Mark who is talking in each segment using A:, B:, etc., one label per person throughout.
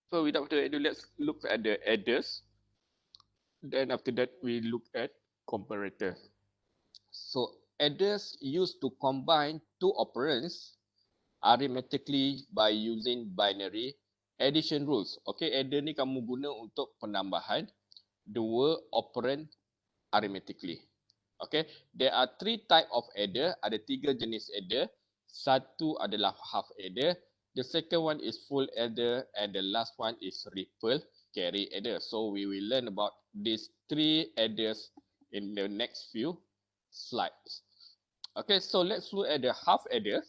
A: So without further ado, let's look at the adders. Then after that, we look at comparator. So adders used to combine two operands arithmetically by using binary addition rules. Okay, adder ni kamu guna untuk penambahan dua operand arithmetically. Okay, there are three type of adder. Ada tiga jenis adder. Satu adalah half adder. The second one is full adder and the last one is ripple carry adder. So we will learn about these three adders in the next few slides. Okay, so let's look at the half adder.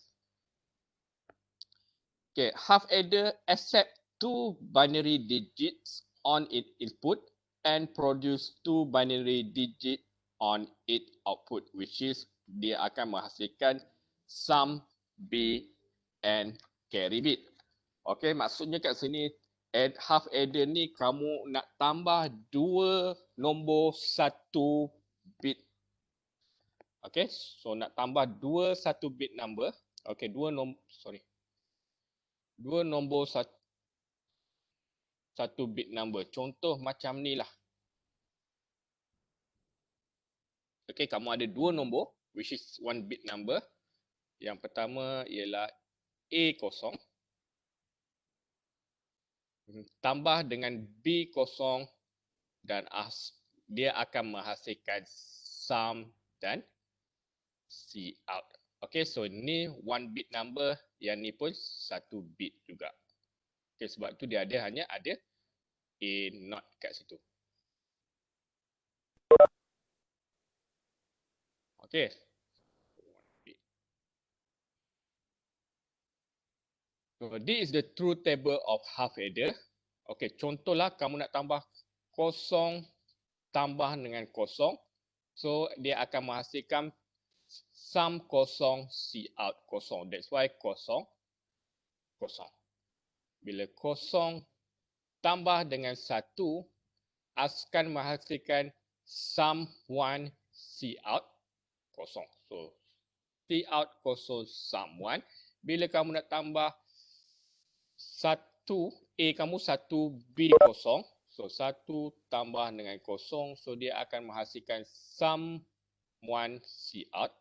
A: Okay, half adder accept two binary digits on its input and produce two binary digit on its output, which is dia akan menghasilkan sum bit and carry bit. Okay, maksudnya kat sini half adder ni kamu nak tambah dua nombor satu bit. Okay, so nak tambah dua satu bit number. Okay, dua nombor satu bit number. Contoh macam ni lah. Okay, kamu ada dua nombor, which is one bit number. Yang pertama ialah A0 tambah dengan B0 dan dia akan menghasilkan sum dan Cout. Okay, so ni one bit number, yang ni pun satu bit juga. Okay, sebab tu dia hanya ada A0 kat situ. Okay. So this is the truth table of half adder. Okay, contohlah kamu nak tambah kosong tambah dengan kosong. So dia akan menghasilkan sum kosong Cout kosong. That's why kosong kosong. Bila kosong tambah dengan satu akan menghasilkan sum 1 Cout kosong. So Cout kosong sum 1. Bila kamu nak tambah satu A kamu satu B kosong. So satu tambah dengan kosong. So dia akan menghasilkan sum 1 Cout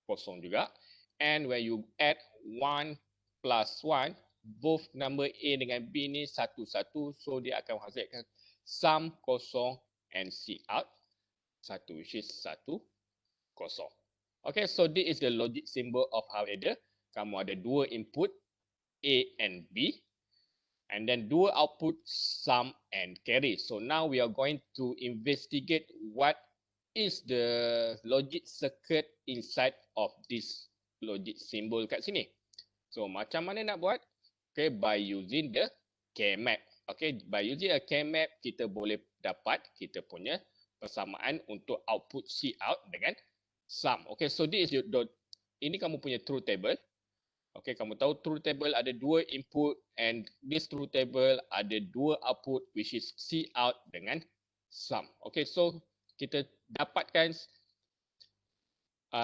A: kosong juga. And when you add 1 plus 1, both number A dengan B ni satu-satu. So dia akan menghasilkan sum kosong and Cout satu, which is satu kosong. Okay, so this is the logic symbol of half adder. Kamu ada dua input A and B, and then dua output sum and carry. So now we are going to investigate what is the logic circuit inside of this logic symbol kat sini. So macam mana nak buat? Okay, by using the K-map. Okay, by using a K-map kita boleh dapat kita punya persamaan untuk output Cout dengan sum. Okay, so this is ini kamu punya truth table. Okay, kamu tahu truth table ada dua input and this truth table ada dua output, which is Cout dengan sum. Okay, so kita dapatkan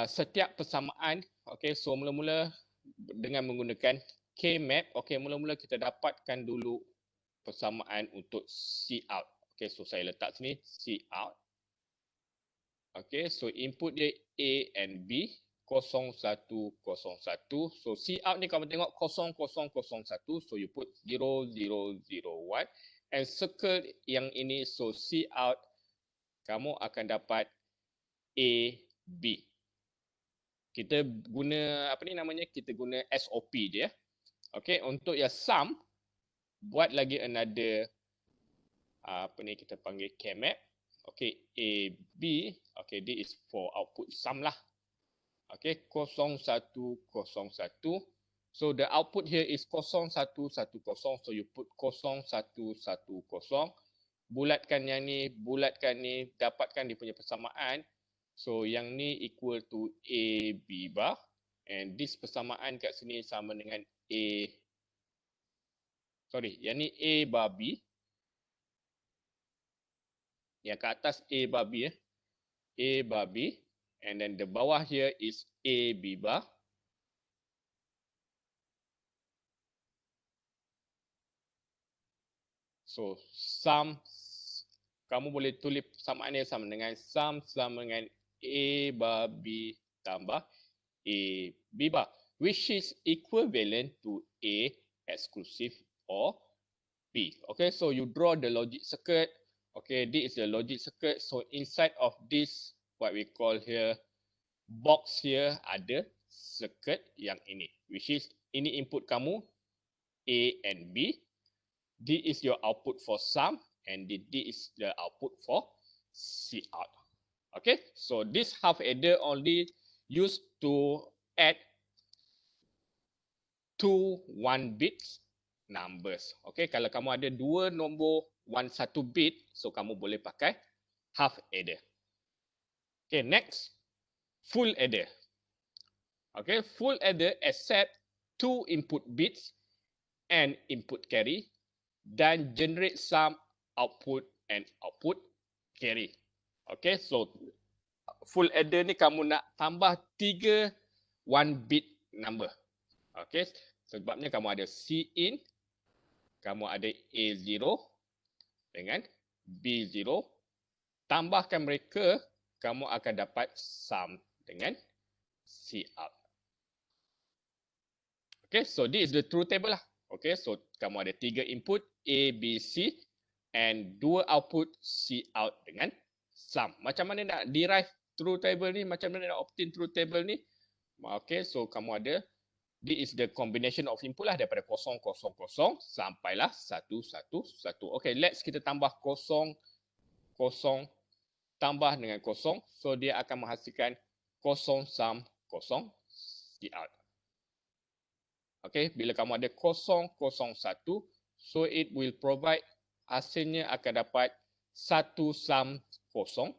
A: setiap persamaan. Okay, so mula-mula dengan menggunakan K-map. Okay, mula-mula kita dapatkan dulu persamaan untuk Cout. Okay, so saya letak sini Cout. Okay, so input dia A and B, 0101. So Cout ni kamu tengok 0001, so you put 0001 and circle yang ini. So Cout kamu akan dapat A, B. Kita guna apa ni namanya? Kita guna SOP dia. Okay, untuk yang sum, buat lagi another apa ni kita panggil K-map. Okay, A, B. Okay, this is for output sum lah. Okay, 0101. So the output here is 0110. So you put 0110. Bulatkan yang ni, bulatkan ni, dapatkan dia punya persamaan. So yang ni equal to A, B bar. And this persamaan kat sini sama dengan A. Sorry, yang ni A bar B. Yang ke atas A bar B. A bar B. And then the bawah here is A, B bar. So sum, kamu boleh tulis samaan dia sama dengan sum sama dengan A bar B tambah A B bar, which is equivalent to A exclusive or B. Okay, so you draw the logic circuit. Okay, this is the logic circuit. So inside of this, what we call here, box here, ada circuit yang ini, which is ini input kamu A and B. This is your output for sum, and this is the output for Cout. Okay, so this half adder only used to add two 1-bit numbers. Okay, kalau kamu ada dua nombor 1 bit, so kamu boleh pakai half adder. Okay, next, full adder. Okay, full adder accept two input bits and input carry dan generate sum, output and output carry. Okay, so full adder ni kamu nak tambah 3 1-bit number. Okay, sebabnya kamu ada Cin, kamu ada A0 dengan B0. Tambahkan mereka, kamu akan dapat sum dengan Cout. Okay, so this is the truth table lah. Okay, so kamu ada 3 input A, B, C and 2 output Cout dengan sum. Macam mana nak derive truth table ni? Macam mana nak obtain truth table ni? Okay, so kamu ada, this is the combination of input lah, daripada 0, 0, 0 sampailah 1, 1, 1. Okay, let's kita tambah 0, 0 tambah dengan 0. So dia akan menghasilkan 0 sum, 0 Cout. Okay, bila kamu ada 0, 0, 1, so it will provide, hasilnya akan dapat 1 sum, 0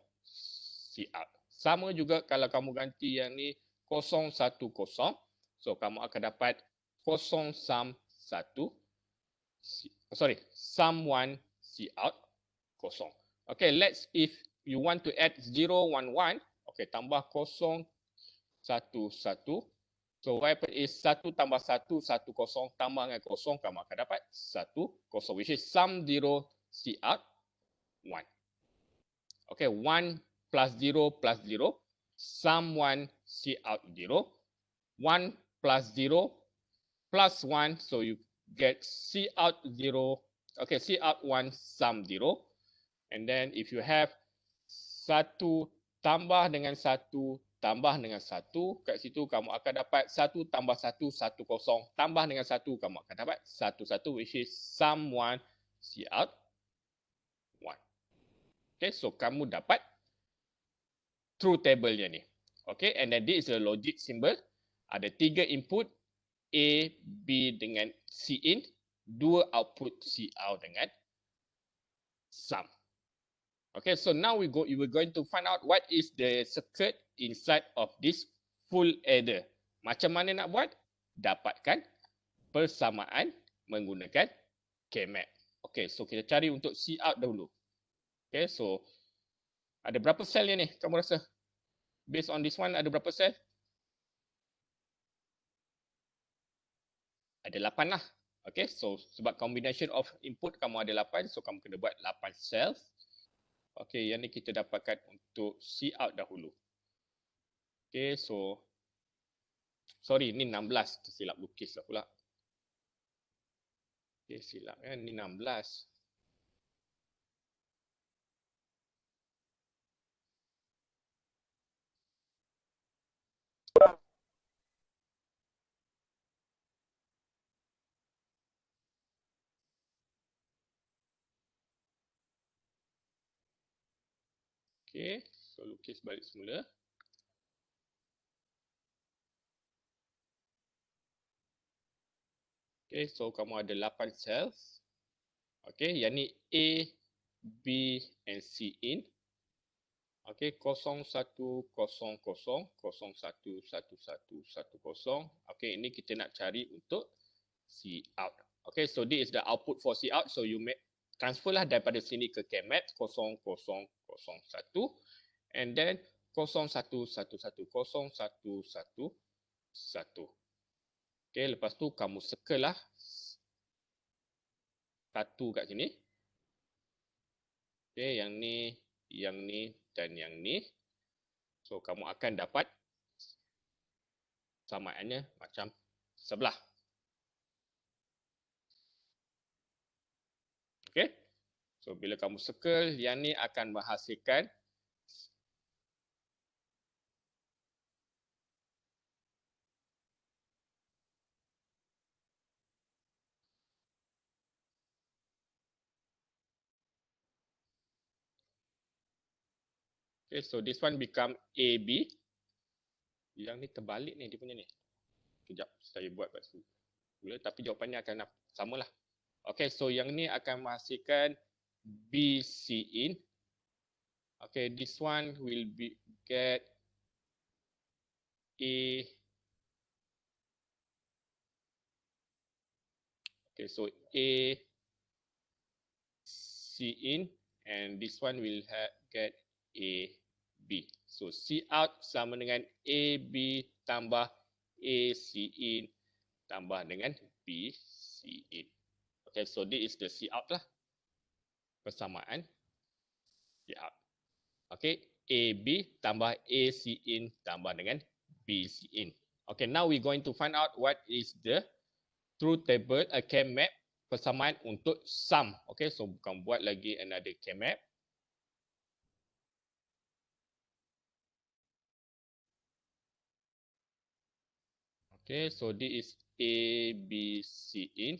A: Cout. Sama juga kalau kamu ganti yang ni 0, 1, 0, so kamu akan dapat 0 sum 1, sum 1 Cout 0. Okay, let's, if you want to add 0, 1, 1, okay, tambah 0, 1, 1. So what happen is 1 tambah 1, 1, 0 tambah dengan 0, kamu akan dapat 1, 0, which is sum 0 Cout 1. Okay, 1 plus 0 plus 0, sum 1 Cout 0. 1 plus 0 plus 1, so you get Cout 0, okay, Cout 1 sum 0. And then if you have 1 tambah dengan 1 tambah dengan 1, kat situ kamu akan dapat 1 tambah 1, 1, 0, tambah dengan 1, kamu akan dapat 1, 1, which is sum 1 Cout 1. Okay, so kamu dapat truth table-nya ni. Okay, and then this is the logic symbol. Ada 3 input A, B dengan Cin, 2 output Cout dengan sum. Okay, so now we're going to find out what is the circuit inside of this full adder. Macam mana nak buat? Dapatkan persamaan menggunakan K-map. Okay, so kita cari untuk Cout dahulu. Okay, so ada berapa sel ni kamu rasa? Based on this one, ada berapa sel? Ada 8 lah. Okay, so sebab combination of input kamu ada 8, so kamu kena buat 8 cells. Okay, yang ni kita dapatkan untuk Cout dahulu. Okay, so sorry, ni 16. Tersilap lukis lah pula. Okay, silap kan, ni 16. Okay, so lukis balik semula. Okay, so kamu ada 8 cells. Okay, yang ni A, B and C in. Okay, 0, 1, 0, 0, 0, 1, 1, 1, 1, 0. Okay, ini kita nak cari untuk Cout. Okay, so this is the output for Cout. So you make transfer lah daripada sini ke K-map 0, 0, 0, 1 and then 0, 1, 1, 0, 1, 1, 1. Okay, lepas tu kamu circle lah 1 kat sini. Okay, yang ni, dan yang ni. So, kamu akan dapat samaannya macam sebelah. Okay. So, bila kamu circle, yang ni akan menghasilkan okay, so this one become AB. Yang ni terbalik ni dia punya ni. Kejap, saya buat kat semula, tapi jawapannya akan samalah. Okay, so yang ni akan menghasilkan BC in. Okay, this one will be get A. Okay, so A C in, and this one will get A B. So C out sama dengan A B tambah A C in tambah dengan B C in. Okay, so this is the C out lah. Persamaan C out. Okay, A B tambah A C in tambah dengan B C in. Okay, now we going to find out what is the truth table, a K-map persamaan untuk sum. Okay, so bukan buat lagi another K-map. Okay, so this is A, B, C in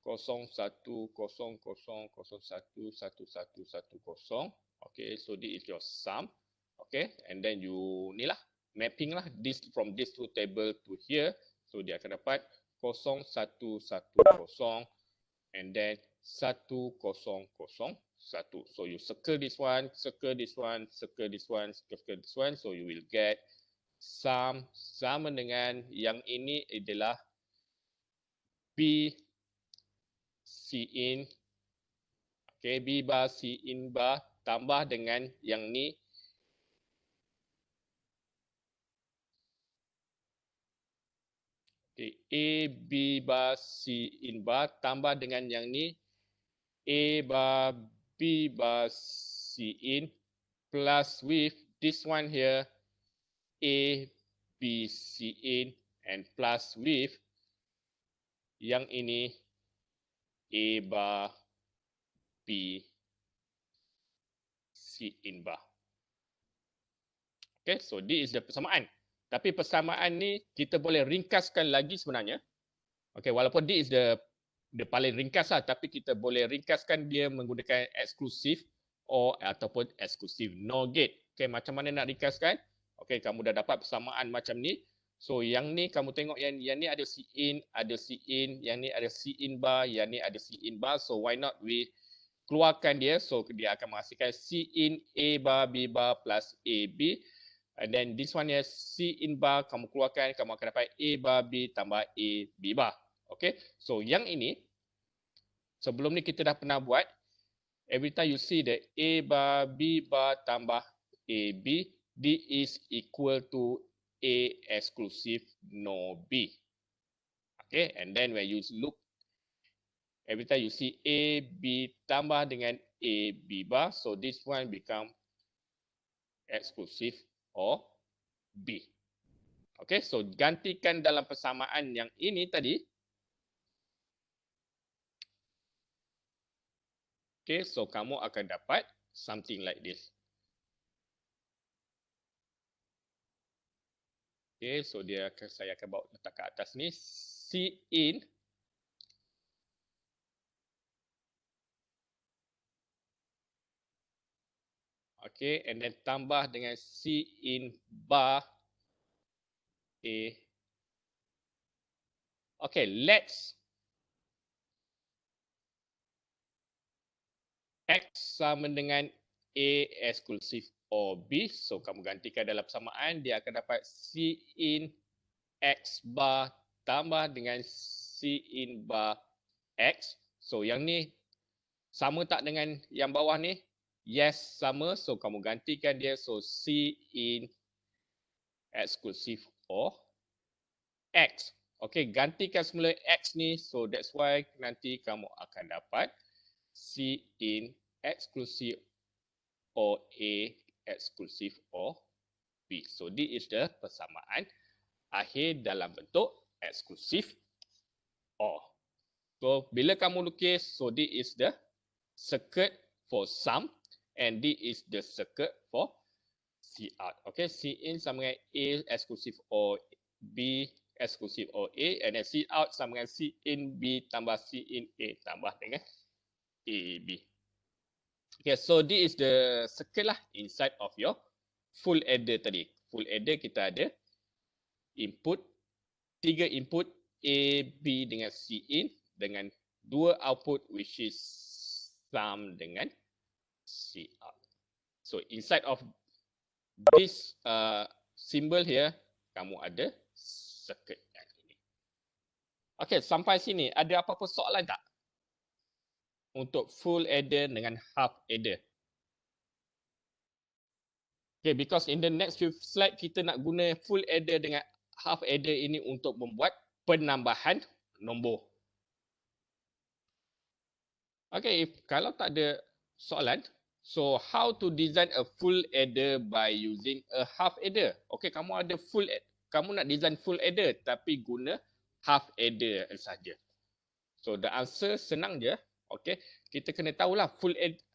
A: 0, 1, 0, 0, 0, 1, 1, 1, 1, 0. Okay, so this is your sum. Okay, and then you ni lah, mapping lah, this from this truth table to here. So dia akan dapat 0, 1, 1, 0, and then 1, 0, 0, 1. So you circle this one, circle this one, circle this one, circle this one. So you will get sum sama dengan yang ini adalah B C in. Okay, B bar C in bar tambah dengan yang ni okay, A B bar C in bar tambah dengan yang ni A bar B bar C in plus with this one here A B C in and plus with yang ini A bar B C in bar. Okay, so this is the persamaan. Tapi persamaan ni kita boleh ringkaskan lagi sebenarnya. Okay, walaupun this is the paling ringkas lah, tapi kita boleh ringkaskan dia menggunakan eksklusif ataupun eksklusif NOR gate. Okay, macam mana nak ringkaskan? Okay, kamu dah dapat persamaan macam ni. So yang ni kamu tengok yang ni ada C in, yang ni ada C in bar, yang ni ada C in bar. So why not we keluarkan dia? So dia akan menghasilkan C in A bar B bar plus AB. And then this one is C in bar, kamu keluarkan, kamu akan dapat A bar B tambah A B bar. Okay, so yang ini, sebelum ni kita dah pernah buat, every time you see that A bar B bar tambah A B, this is equal to A exclusive NOR B. Okay, and then when you look, every time you see A B tambah dengan A B bar, so this one become exclusive or B. Okay, so gantikan dalam persamaan yang ini tadi. Okay, so kamu akan dapat something like this. Okay, so saya akan bawa letak ke atas ni. C in. Okay, and then tambah dengan C in bar A. Okay, let's X sama dengan A eksklusif or B. So, kamu gantikan dalam persamaan, dia akan dapat C in X bar tambah dengan C in bar X. So, yang ni sama tak dengan yang bawah ni? Yes, sama. So, kamu gantikan dia. So, C in eksklusif or X. Okay, gantikan semula X ni. So, that's why nanti kamu akan dapat C in eksklusif or A exclusive or B. So this is the persamaan akhir dalam bentuk exclusive or. So bila kamu lukis, so this is the circuit for sum and this is the circuit for C out. Okay, C in sama dengan A exclusive or B exclusive or A, and then C out sama dengan C in B tambah C in A tambah dengan A B. Okay, so this is the circle lah inside of your full adder tadi. Full adder kita ada input, 3 input A, B dengan C in dengan 2 output which is sum dengan C out. So inside of this symbol here, kamu ada circuit yang ini. Okay, sampai sini ada apa-apa soalan tak? Untuk full adder dengan half adder. Okay, because in the next few slide kita nak guna full adder dengan half adder ini untuk membuat penambahan nombor. Okay, kalau tak ada soalan, so how to design a full adder by using a half adder? Okay, kamu ada full adder. Kamu nak design full adder tapi guna half adder saja. So the answer senang je. Okay, kita kena tahulah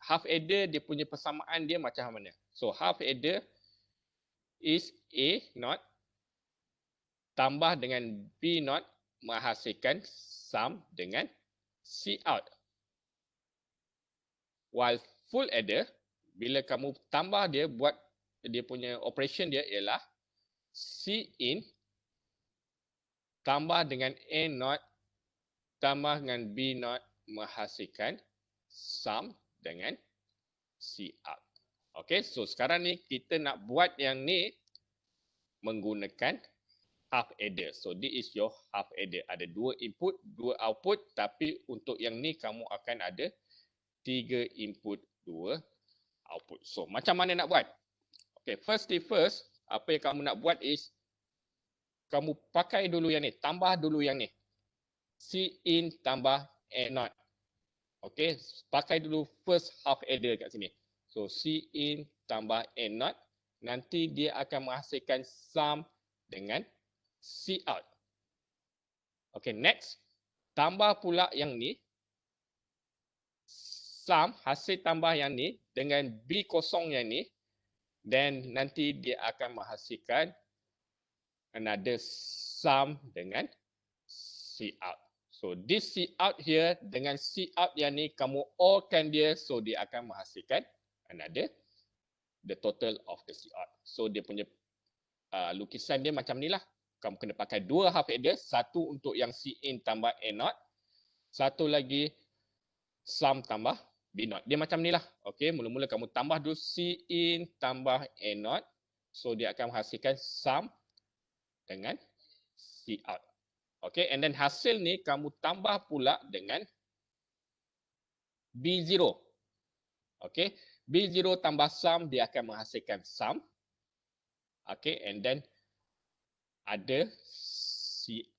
A: half adder dia punya persamaan dia macam mana. So half adder is A naught tambah dengan B naught menghasilkan sum dengan C out. While full adder, bila kamu tambah dia, buat dia punya operation dia ialah C in tambah dengan A naught tambah dengan B naught menghasilkan sum dengan C out. Okay, so sekarang ni kita nak buat yang ni menggunakan half adder. So this is your half adder. Ada 2 input, 2 output, tapi untuk yang ni kamu akan ada 3 input, 2 output. So macam mana nak buat? Okay, first thing first, apa yang kamu nak buat is kamu pakai dulu yang ni, tambah dulu yang ni. C in tambah A naught. Okay, pakai dulu first half adder kat sini. So C in tambah A naught, nanti dia akan menghasilkan sum dengan C out. Okay, next, tambah pula yang ni, sum hasil tambah yang ni dengan B kosong yang ni, then nanti dia akan menghasilkan another sum dengan C out. So this C out here dengan C out yang ni kamu OR-kan dia, so dia akan menghasilkan another the total of the C out. So dia punya lukisan dia macam ni lah. Kamu kena pakai 2 half adder, satu untuk yang C in tambah A naught, satu lagi sum tambah B naught. Dia macam ni lah. Okay, mula-mula kamu tambah dulu C in tambah A naught, so dia akan menghasilkan sum dengan C out. Okay, and then hasil ni kamu tambah pula dengan B0. Okay, B0 tambah sum dia akan menghasilkan sum. Okay, and then ada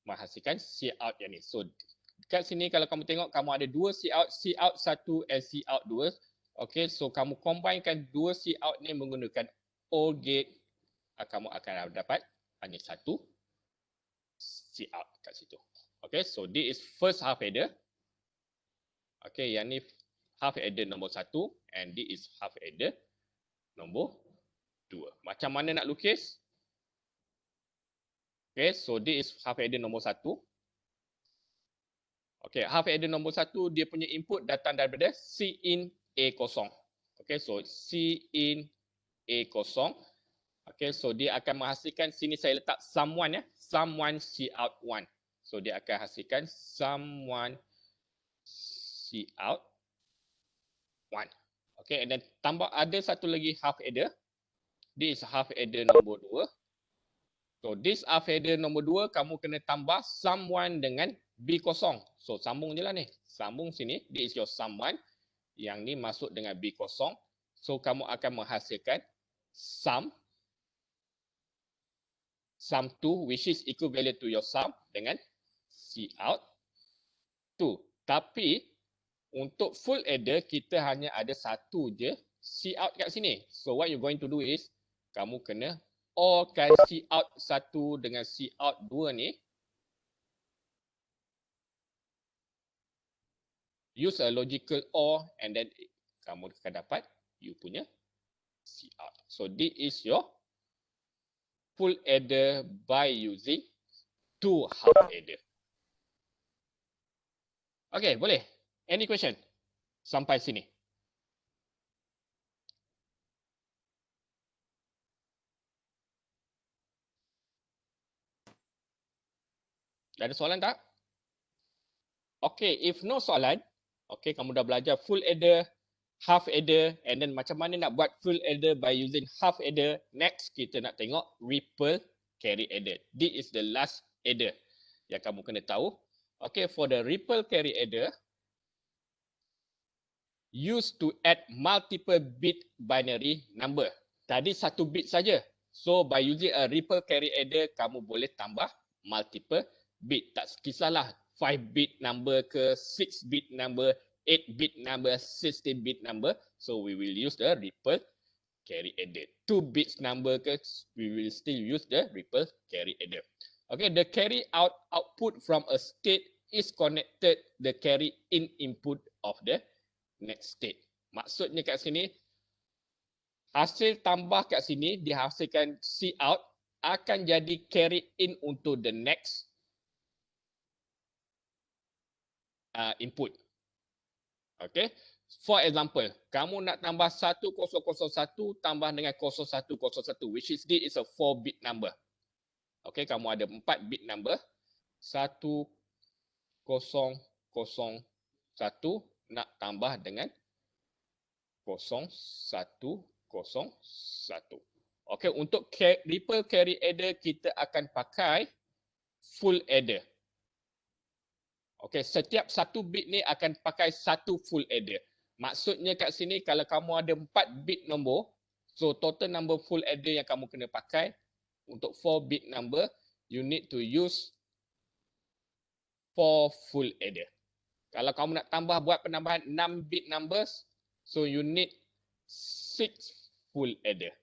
A: menghasilkan C out yang ni. So dekat sini kalau kamu tengok kamu ada 2 C out 1 and C out 2. Okay, so kamu combinekan 2 C out ni menggunakan OR gate, kamu akan dapat hanya 1 C out kat situ. Okay, so this is first half adder. Okay, yang ni half adder nombor 1 and this is half adder nombor 2. Macam mana nak lukis? Okay, so this is half adder nombor 1. Okay, half adder nombor 1 dia punya input datang daripada C in A kosong. Okay, so C in A kosong. Okay, so dia akan menghasilkan, sini saya letak sum 1 ya. Sum 1 C out 1. So dia akan hasilkan sum 1 C out 1. Okay, and then tambah ada satu lagi half adder. This is half adder nombor 2. So this half adder nombor 2 kamu kena tambah sum 1 dengan B kosong. So sambung je lah ni. Sambung sini. This is your sum 1. Yang ni masuk dengan B kosong. So kamu akan menghasilkan sum 2 which is equivalent to your sum dengan C out 2. Tapi untuk full adder kita hanya ada satu je C out kat sini. So what you're going to do is, kamu kena OR-kan C out 1 dengan C out 2 ni. Use a logical OR and then kamu akan dapat you punya C out. So this is your full adder by using 2 half adder. Okay, boleh? Any question? Sampai sini. Ada soalan tak? Okay, if no soalan, okay, kamu dah belajar full adder, half adder, and then macam mana nak buat full adder by using half adder. Next, kita nak tengok ripple carry adder. This is the last adder yang kamu kena tahu. Okay, for the ripple carry adder, used to add multiple bit binary number. Tadi 1 bit saja. So by using a ripple carry adder, kamu boleh tambah multiple bit. Tak kisahlah 5 bit number ke, 6 bit number, 8 bit number, 16 bit number. So we will use the ripple carry adder. 2 bits number ke, we will still use the ripple carry adder. Okay, the carry out output from a state is connected the carry in input of the next state. Maksudnya kat sini, hasil tambah kat sini dihasilkan C out akan jadi carry in untuk the next input. Okay. For example, kamu nak tambah 1001 tambah dengan 0101, which is this is a 4 bit number. Okay, kamu ada 4 bit number. 1001 nak tambah dengan 0101. Okay, untuk ripple carry adder kita akan pakai full adder. Okay, setiap 1 bit ni akan pakai 1 full adder. Maksudnya kat sini kalau kamu ada 4 bit nombor, so total number full adder yang kamu kena pakai untuk 4 bit number, you need to use 4 full adder. Kalau kamu nak tambah buat penambahan 6 bit numbers, so you need 6 full adder.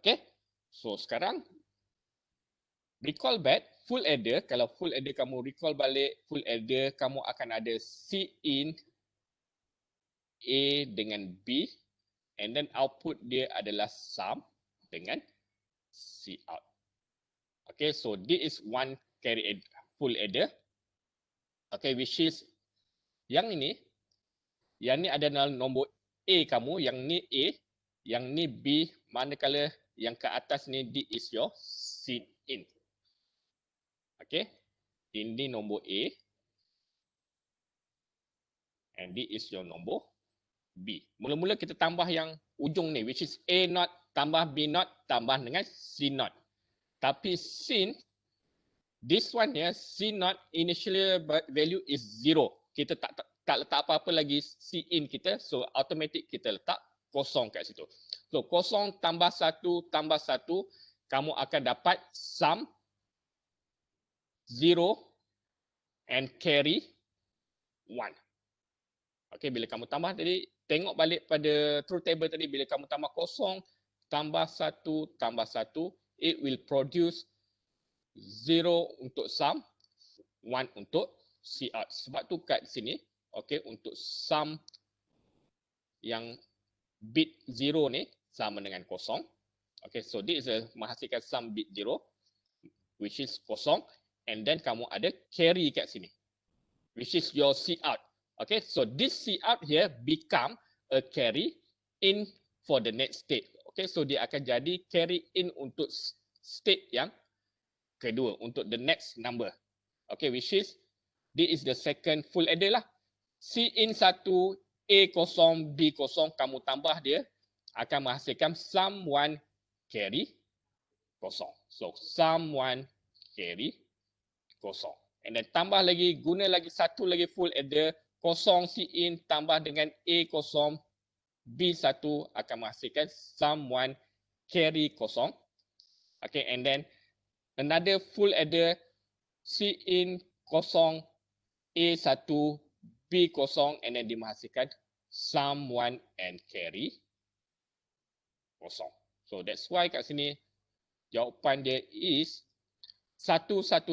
A: Okay, so sekarang recall back full adder. Kalau full adder kamu recall balik full adder, kamu akan ada C in A dengan B, and then output dia adalah sum dengan C out. Okay, so this is one carry adder, full adder. Okay, which is yang ini adalah nombor A kamu, yang ni A, yang ni B, manakala yang ke atas ni this is your C in. Okay, ini nombor A and this is your nombor B. Mula-mula kita tambah yang ujung ni, which is A naught tambah B naught tambah dengan C naught. Tapi since this one here, C naught initial value is 0. Kita tak letak apa-apa lagi C in kita, so automatic kita letak kosong kat situ. So kosong tambah 1 tambah 1, kamu akan dapat sum 0 and carry 1. Okay, bila kamu tambah tadi, tengok balik pada truth table tadi, bila kamu tambah kosong tambah 1 tambah 1, it will produce 0 untuk sum, 1 untuk C out. Sebab tu kat sini, okay, untuk sum yang bit 0 ni sama dengan kosong. Okay, so this is menghasilkan sum bit 0, which is kosong, and then kamu ada carry kat sini, which is your C out. Okay, so this C out here become a carry in for the next state. Okay, so dia akan jadi carry in untuk state yang kedua, untuk the next number. Okay, which is this is the second full adder lah. C in 1, A kosong, B kosong, kamu tambah dia akan menghasilkan sum 1 carry kosong. So sum 1 carry kosong. And then tambah lagi, guna lagi satu lagi full adder, kosong C in tambah dengan A kosong, B 1 akan menghasilkan sum 1 carry kosong. Okay, and then another full adder, C in kosong, A 1, B kosong, and then dia menghasilkan sum 1 and carry kosong. So that's why kat sini jawapan dia is 1110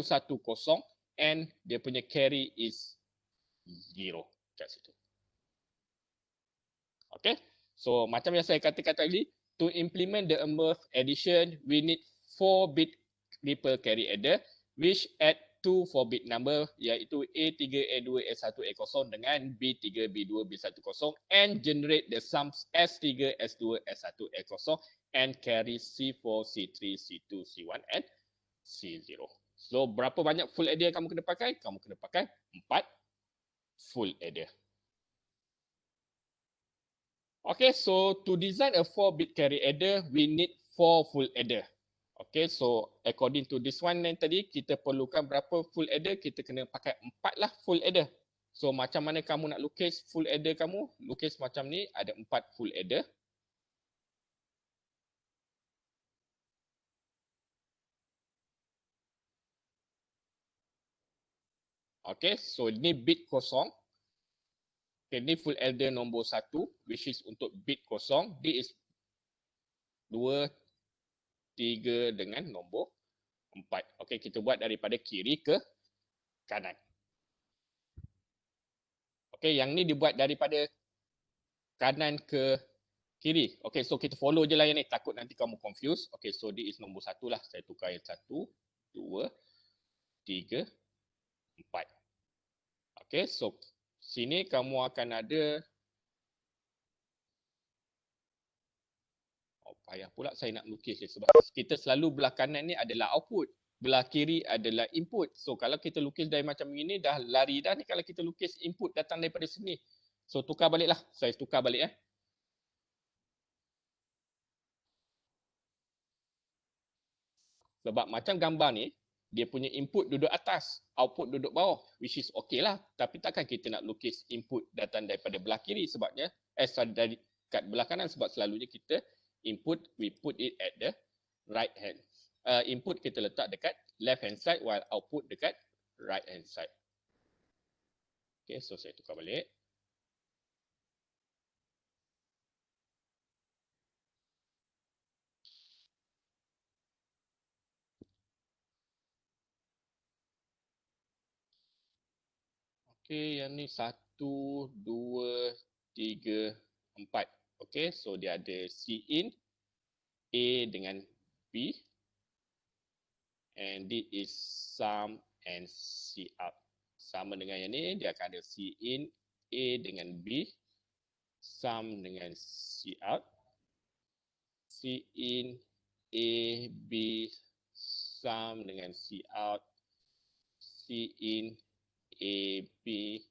A: and dia punya carry is 0 kat situ. Okay. So macam yang saya katakan tadi, to implement the above addition, we need 4-bit ripple carry adder which add 2 4-bit number iaitu A3, A2, A1, A0 dengan B3, B2, B1, 0 and generate the sums S3, S2, S1, A0 and carry C4, C3, C2, C1 and C0. So berapa banyak full adder kamu kena pakai? Kamu kena pakai 4 full adder. Okay, so to design a 4-bit carry adder, we need 4 full adder. Okay, so according to this one yang tadi, kita perlukan berapa full adder? Kita kena pakai 4 lah full adder. So macam mana kamu nak lukis full adder kamu? Lukis macam ni, ada 4 full adder. Okay, so ni bit kosong. Okay, ni full adder nombor 1, which is untuk bit kosong. Dia is 2, 3 dengan nombor 4. Okay, kita buat daripada kiri ke kanan. Okay, yang ni dibuat daripada kanan ke kiri. Okay, so kita follow je lah yang ni. Takut nanti kamu confuse. Okay, so this is nombor 1 lah. Saya tukar yang 1, 2, 3, 4. Okay, so sini kamu akan ada... Oh, payah pula saya nak lukis dia sebab kita selalu belah kanan ni adalah output. Belah kiri adalah input. So kalau kita lukis dari macam ini dah lari dah ni kalau kita lukis input datang daripada sini. So tukar balik lah. Saya tukar balik . Sebab macam gambar ni, dia punya input duduk atas, output duduk bawah, which is okay lah. Tapi takkan kita nak lukis input datang daripada belah kiri sebabnya, dari kat belah kanan sebab selalunya kita input, we put it at the right hand. Input kita letak dekat left hand side while output dekat right hand side. Okay, so saya tukar balik. Okay, yang ni 1, 2, 3, 4. Okay, so dia ada C in, A dengan B. And this is sum and C out. Sama dengan yang ni, dia akan ada C in, A dengan B. Sum dengan C out. C in, A, B, sum dengan C out. C in, A, B,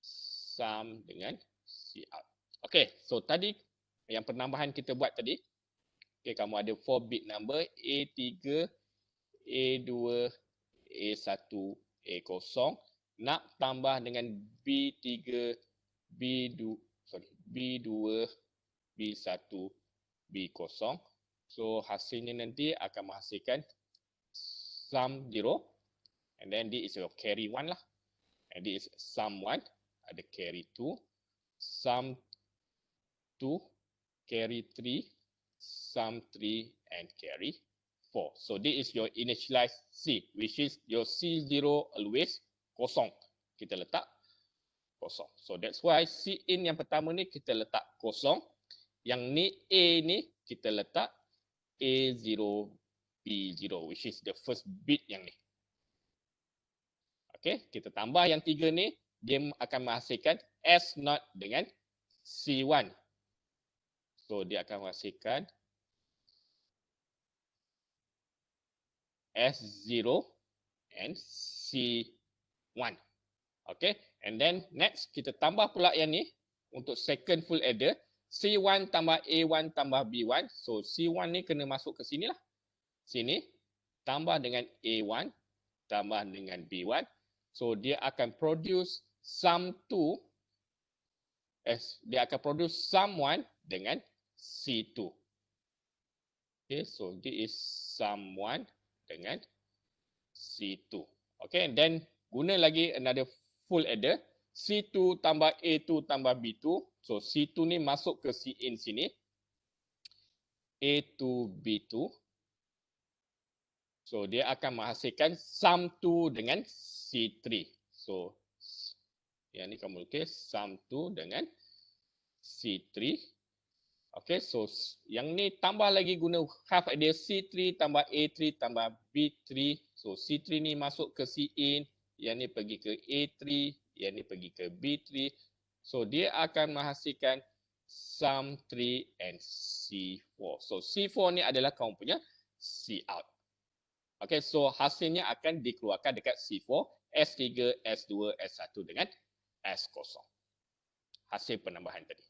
A: sum dengan C out. Okay, so tadi yang penambahan kita buat tadi, okay, kamu ada 4-bit number A3, A2, A1, A0 nak tambah dengan B3, B2, B1, B0. So hasilnya nanti akan menghasilkan sum 0 and then this is your carry 1 lah. And this is sum 1, ada carry 2, sum 2, carry 3, sum 3 and carry 4. So this is your initialized C, which is your C0 always kosong. Kita letak kosong. So that's why C in yang pertama ni kita letak kosong. Yang ni A ni kita letak A0, B0, which is the first bit yang ni. Okay, kita tambah yang 3 ni, dia akan menghasilkan S0 dengan C1. So dia akan menghasilkan S0 and C1. Okay, and then next kita tambah pula yang ni untuk second full adder. C1 tambah A1 tambah B1. So C1 ni kena masuk ke sini lah. Sini tambah dengan A1 tambah dengan B1. So dia akan produce sum 2. Dia akan produce sum 1 dengan C2. Okay, so this is sum 1 dengan C2. Okay, and then guna lagi another full adder. C2 tambah A2 tambah B2. So C2 ni masuk ke Cin sini. A2 B2. So dia akan menghasilkan sum 2 dengan C3. So yang ni kamu lukis sum 2 dengan C3. Okay, so yang ni tambah lagi guna half idea C3 tambah A3 tambah B3. So C3 ni masuk ke Cin, yang ni pergi ke A3, yang ni pergi ke B3. So dia akan menghasilkan sum 3 and C4. So C4 ni adalah kamu punya Cout. Okay, so hasilnya akan dikeluarkan dekat C4, S3, S2, S1 dengan S0. Hasil penambahan tadi.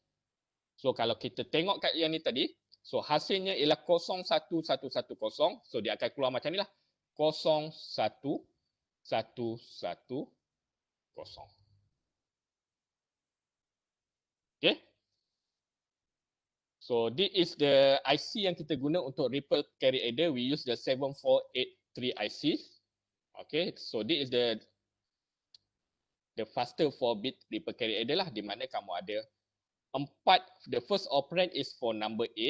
A: So kalau kita tengok kat yang ni tadi, so hasilnya ialah 01110. So dia akan keluar macam ni lah. 01110. Okay. So this is the IC yang kita guna untuk ripple carry adder. We use the 7483 IC. Okay, so this is the faster 4-bit ripple carry adder lah, di mana kamu ada 4, the first operand is for number A,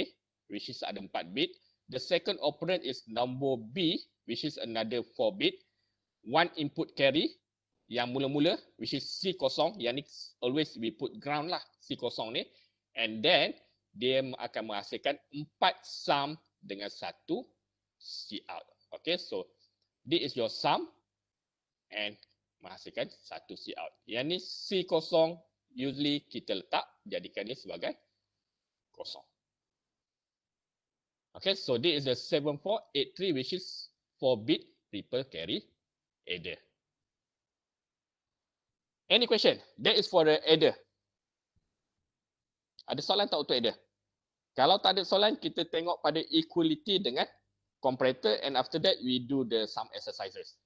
A: which is ada 4 bit. The second operand is number B, which is another 4 bit. One input carry, yang mula-mula, which is C0, yang ni always we put ground lah, C0 ni. And then, dia akan menghasilkan 4 sum dengan 1 Cout. Okay, so this is your sum and menghasilkan 1 Cout. Yang ni C0 usually kita letak, jadikan ni sebagai kosong. Okay, so this is the 7483, which is 4-bit ripple carry adder. Any question? That is for the adder. Ada soalan tak untuk adder? Kalau tak ada soalan, kita tengok pada equality dengan comparator, and after that we do the sum exercises.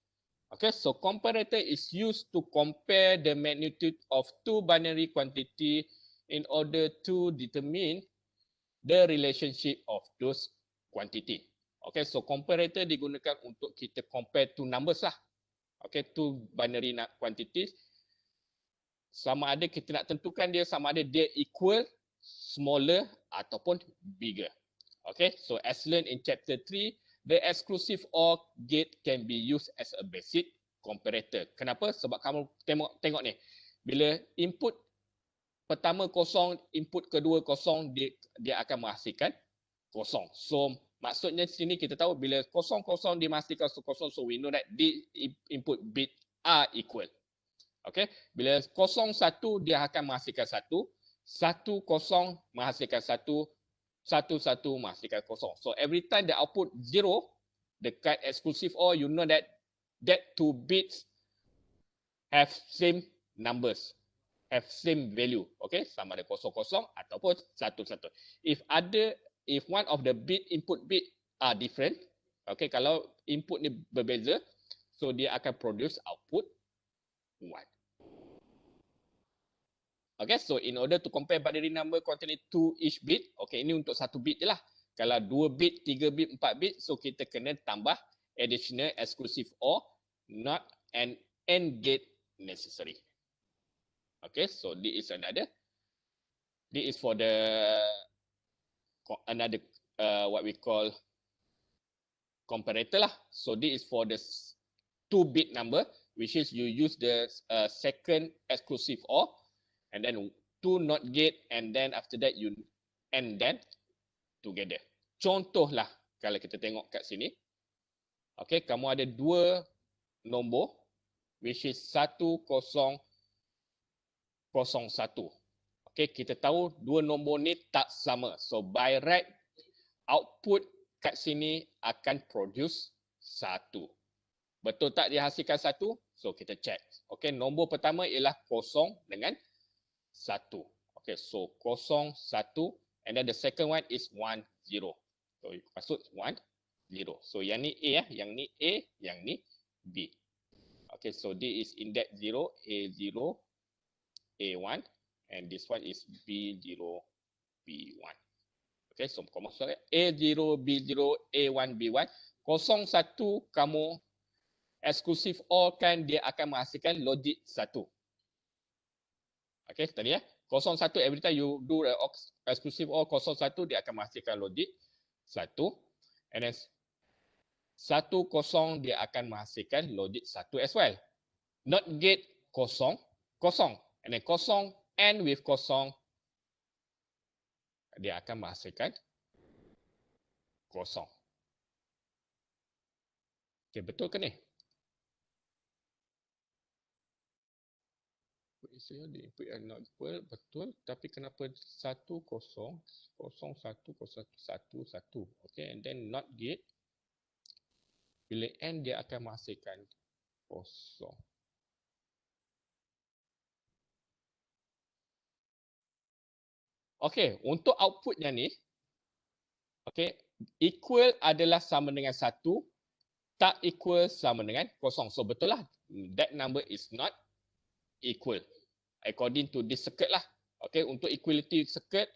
A: Okay, so comparator is used to compare the magnitude of two binary quantity in order to determine the relationship of those quantity. Okay, so comparator digunakan untuk kita compare two numbers lah. Okay, two binary quantities. Sama ada kita nak tentukan dia sama ada dia equal, smaller ataupun bigger. Okay, so as learned in chapter 3, the exclusive OR gate can be used as a basic comparator. Kenapa? Sebab kamu tengok ni. Bila input pertama kosong, input kedua kosong, dia akan menghasilkan kosong. So maksudnya sini kita tahu bila kosong-kosong dia menghasilkan kosong, so we know that the input bit are equal. Okay, bila 01 dia akan menghasilkan 1, 10 menghasilkan 1, 11 menghasilkan 0. So every time the output 0 dekat exclusive OR, you know that two bits have same numbers, have same value. Okay, sama ada 00 ataupun 11. If one of the input bit are different, okay, kalau input ni berbeza, so dia akan produce output 1. Okay, so in order to compare binary number containing 2 each bit, okay, ini untuk 1 bit je lah. Kalau 2 bit, 3 bit, 4 bit, so kita kena tambah additional exclusive OR, not an AND gate necessary. Okay, so this is for the another what we call comparator lah. So this is for the 2-bit number, which is you use the second exclusive OR, and then 2 NOT gate, and then after that you and then together. Contohlah kalau kita tengok kat sini. Okay, kamu ada 2 nombor, which is 1001. Okay, kita tahu 2 nombor ni tak sama. So by right, output kat sini akan produce 1. Betul tak dia hasilkan 1? So kita check. Okay, nombor pertama ialah 0 dengan 1. Okay, so 0, 1, and then the second one is 1, 0. So maksud 1, 0. So yang ni A, yang ni A, yang ni B. Okay, so this is index 0, A0, A1, and this one is B0, B1. Okay, so kamu maksud A0, B0, A1, B1. 0, 1 kamu eksklusif OR kan dia akan menghasilkan logik 1. Okay, tadi 01 every time you do the exclusive OR 01 dia akan menghasilkan logik 1. And then 10 dia akan menghasilkan logik 1 as well. Not gate 0, 0. And then 0 and with 0 dia akan menghasilkan 0. Okay, betul ke ni? Isinya di input yang not equal, betul. Tapi kenapa 1, 0, 0, 1, 1, 1, 1. Okay, and then not gate. Bila N dia akan menghasilkan 0. Okay, untuk outputnya ni, okay, equal adalah sama dengan 1, tak equal sama dengan 0. So betul lah, that number is not equal. According to this circuit lah. Okay, untuk equality circuit,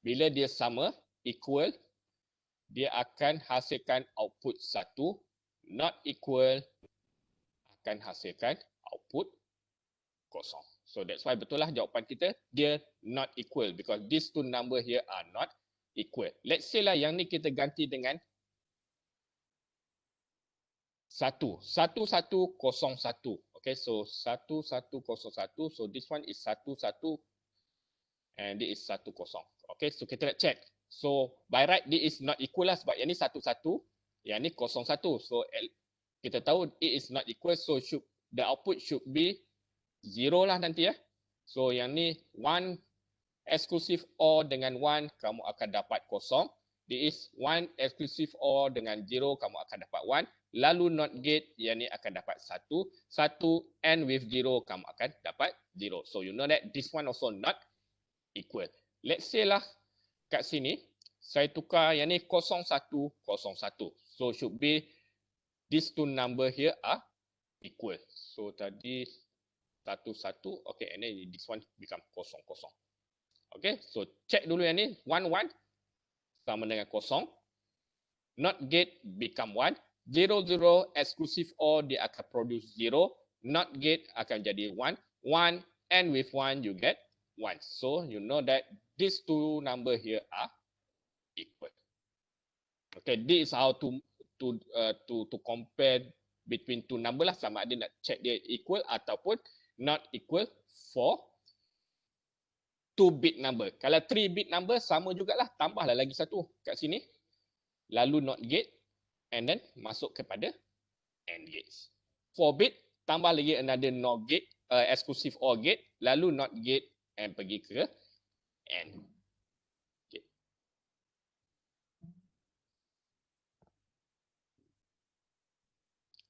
A: bila dia sama, equal, dia akan hasilkan output 1, not equal, akan hasilkan output 0. So that's why betul lah jawapan kita, dia not equal because these two number here are not equal. Let's say lah yang ni kita ganti dengan 1, 1101. Okay, so 1101. So this one is 11 and this is 10. Okay, so kita nak check. So by right this is not equal lah sebab yang ni 11, yang ni 01. So kita tahu it is not equal, so the output should be 0 lah nanti ya. So yang ni 1 exclusive OR dengan 1 kamu akan dapat 0. This is 1 exclusive OR dengan 0 kamu akan dapat 1. Lalu not gate yang ni akan dapat 1. 1 and with 0 kamu akan dapat 0. So you know that this one also not equal. Let's say lah kat sini saya tukar yang ni 01, 01. So should be these two number here are equal. So tadi 11, okay, and then this one become 00. Okay, so check dulu yang ni 11 sama dengan 0. Not gate become 1. 0, 0 exclusive OR dia akan produce 0. Not gate akan jadi 1. 1 and with 1 you get 1. So you know that these two number here are equal. Okay, this is how to compare between two number lah, sama ada nak check dia equal ataupun not equal for 2-bit number. Kalau 3-bit number sama jugalah, tambahlah lagi satu kat sini. Lalu not gate and then masuk kepada AND gates. 4-bit tambah lagi another NOR gate, exclusive OR gate, lalu not gate and pergi ke AND gate.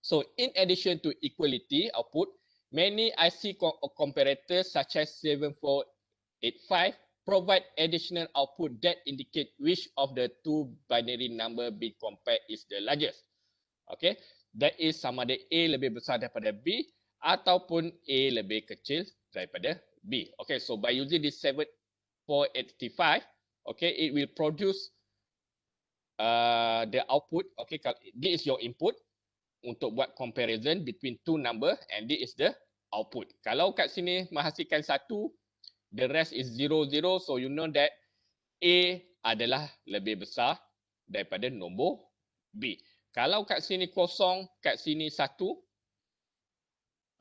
A: So in addition to equality output, many IC comparators such as 7485 provide additional output that indicate which of the two binary number being compared is the largest. Okay, that is sama ada A lebih besar daripada B ataupun A lebih kecil daripada B. Okay, so by using this 7485, okay, it will produce the output. Okay, this is your input untuk buat comparison between two number and this is the output. Kalau kat sini menghasilkan 1, the rest is 0, 0. So you know that A adalah lebih besar daripada nombor B. Kalau kat sini 0, kat sini 1.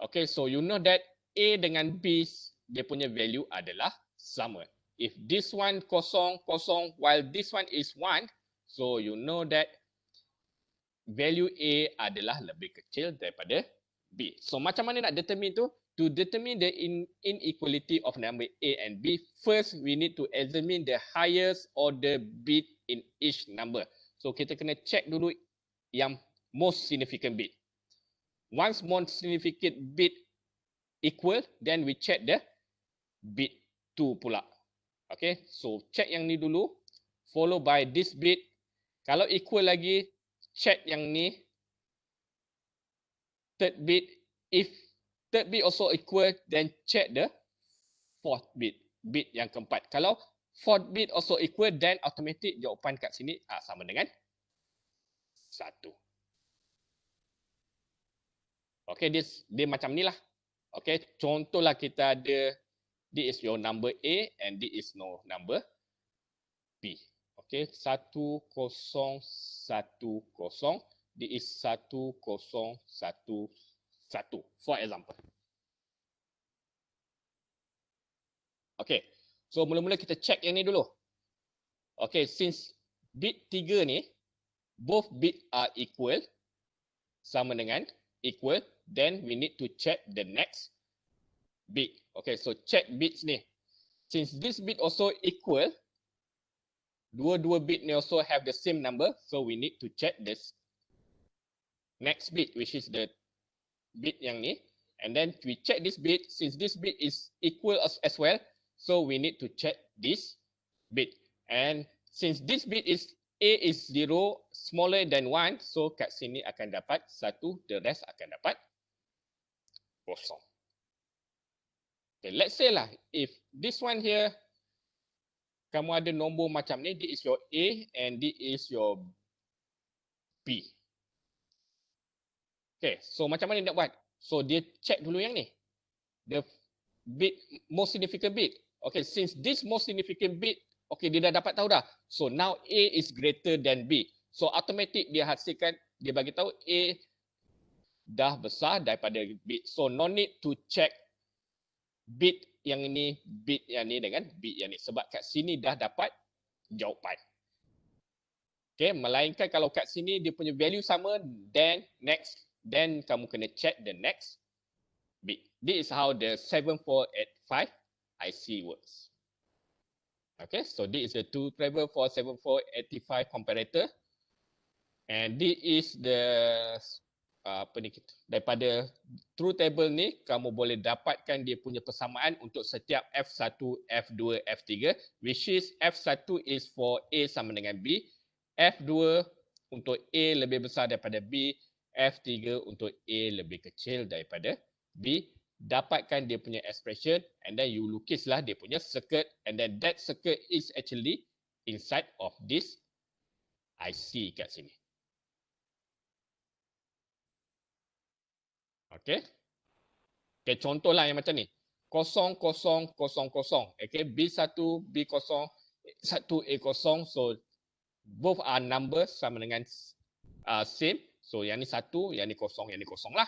A: Okay, so you know that A dengan B, dia punya value adalah sama. If this one 0, 0, while this one is 1, so you know that value A adalah lebih kecil daripada B. So macam mana nak determine tu? To determine the inequality of number A and B, first we need to examine the highest order bit in each number. So kita kena check dulu yang most significant bit. Once most significant bit equal, then we check the bit 2 pula. Okay, so check yang ni dulu, followed by this bit. Kalau equal lagi, check yang ni, third bit. If third bit also equal, then check the fourth bit, bit yang keempat. Kalau fourth bit also equal, then automatic jawapan kat sini sama dengan 1. Okay, dia macam ni lah. Okay, contohlah kita ada This is your number A and this is no number B. Okay, 1010. This is 1011. For example. Okay, so mula-mula kita check yang ni dulu. Okay, since bit 3 ni, both bit are equal, sama dengan equal, then we need to check the next bit. Okay, so check bits ni. Since this bit also equal, dua-dua bit ni also have the same number, so we need to check this next bit, which is the bit yang ni. And then we check this bit, since this bit is equal as well, so we need to check this bit. And since this bit is A is 0 smaller than 1, so kat sini akan dapat 1, the rest akan dapat 0. Okay, let's say lah, if this one here, kamu ada nombor macam ni, this is your A and this is your B. Okay, so macam mana dia nak buat? So dia check dulu yang ni. The bit, most significant bit. Okay, since this most significant bit, okay, dia dah dapat tahu dah. So now A is greater than B. So automatic dia hasilkan, dia bagi tahu A dah besar daripada bit. So no need to check bit yang ini, bit yang ni dengan bit yang ni. Sebab kat sini dah dapat jawapan. Okay, melainkan kalau kat sini dia punya value sama, then next, then kamu kena check the next bit. This is how the 7485 IC works. Okay, so this is the 2-47485 comparator. And this is the daripada truth table ni, kamu boleh dapatkan dia punya persamaan untuk setiap F1, F2, F3, which is F1 is for A sama dengan B, F2 untuk A lebih besar daripada B, F3 untuk A lebih kecil daripada B. Dapatkan dia punya expression and then you lukislah dia punya circuit, and then that circuit is actually inside of this IC kat sini. Okay. Okay, contohlah yang macam ni. 0000. Okay, B1, B0, 1A0. So both are numbers sama dengan same. So yang ni 1, yang ni 0, yang ni 0 lah.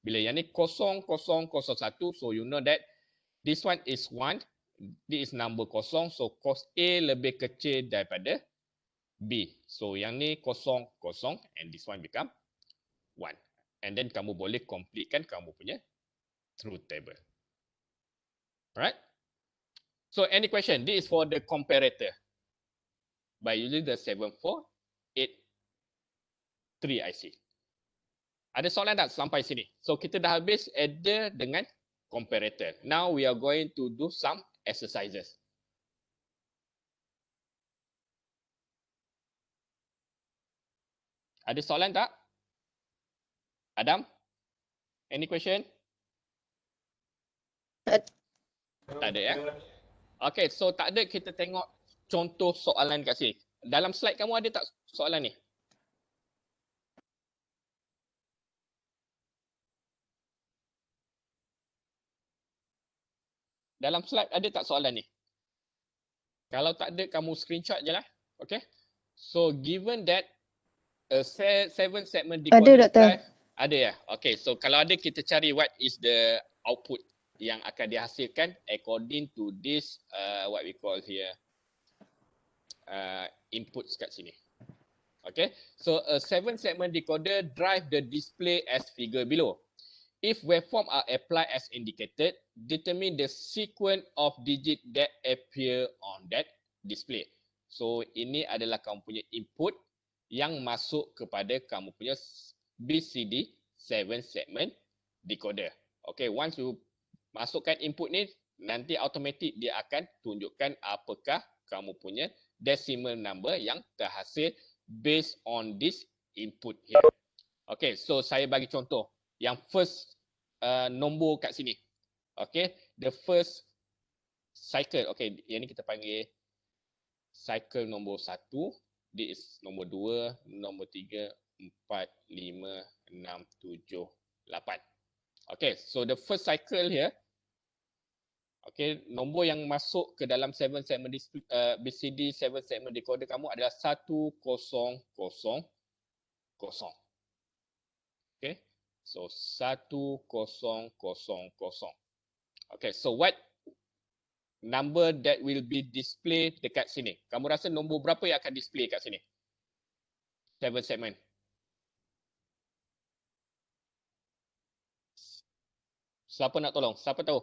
A: Bila yang ni 0001, so you know that this one is 1, this is number 0, so cos A lebih kecil daripada B. So yang ni 00 and this one become 1. And then kamu boleh completekan kamu punya truth table. Alright? So any question? This is for the comparator by using the 7483 IC. Ada soalan tak sampai sini? So kita dah habis adder dengan comparator. Now we are going to do some exercises. Ada soalan tak? Adam? Any question? Tak ada ya? Okay, so tak ada, kita tengok contoh soalan kat sini. Dalam slide kamu ada tak soalan ni? Dalam slide ada tak soalan ni? Kalau tak ada, kamu screenshot je lah. Okay. So given that a 7 segment decoder drive, ada ya? Okay, so kalau ada, kita cari what is the output yang akan dihasilkan according to this what we call here inputs kat sini. Okay, so a 7 segment decoder drive the display as figure below. If waveform are applied as indicated, determine the sequence of digit that appear on that display. So ini adalah kamu punya input yang masuk kepada kamu punya BCD 7 segment decoder. Okay, once you masukkan input ni, nanti automatic dia akan tunjukkan apakah kamu punya decimal number yang terhasil based on this input here. Okay, so saya bagi contoh. Yang first nombor kat sini. Okay, the first cycle. Okay, yang ni kita panggil cycle nombor 1. This is nombor 2, nombor 3, 4, 5, 6, 7, 8. Okay, so the first cycle here, Okey, nombor yang masuk ke dalam 7 segment BCD 7 segment decoder kamu adalah 1000. Okey. So 1000. Okay, so what number that will be displayed dekat sini? Kamu rasa nombor berapa yang akan display kat sini? 7 segment. Siapa nak tolong? Siapa tahu?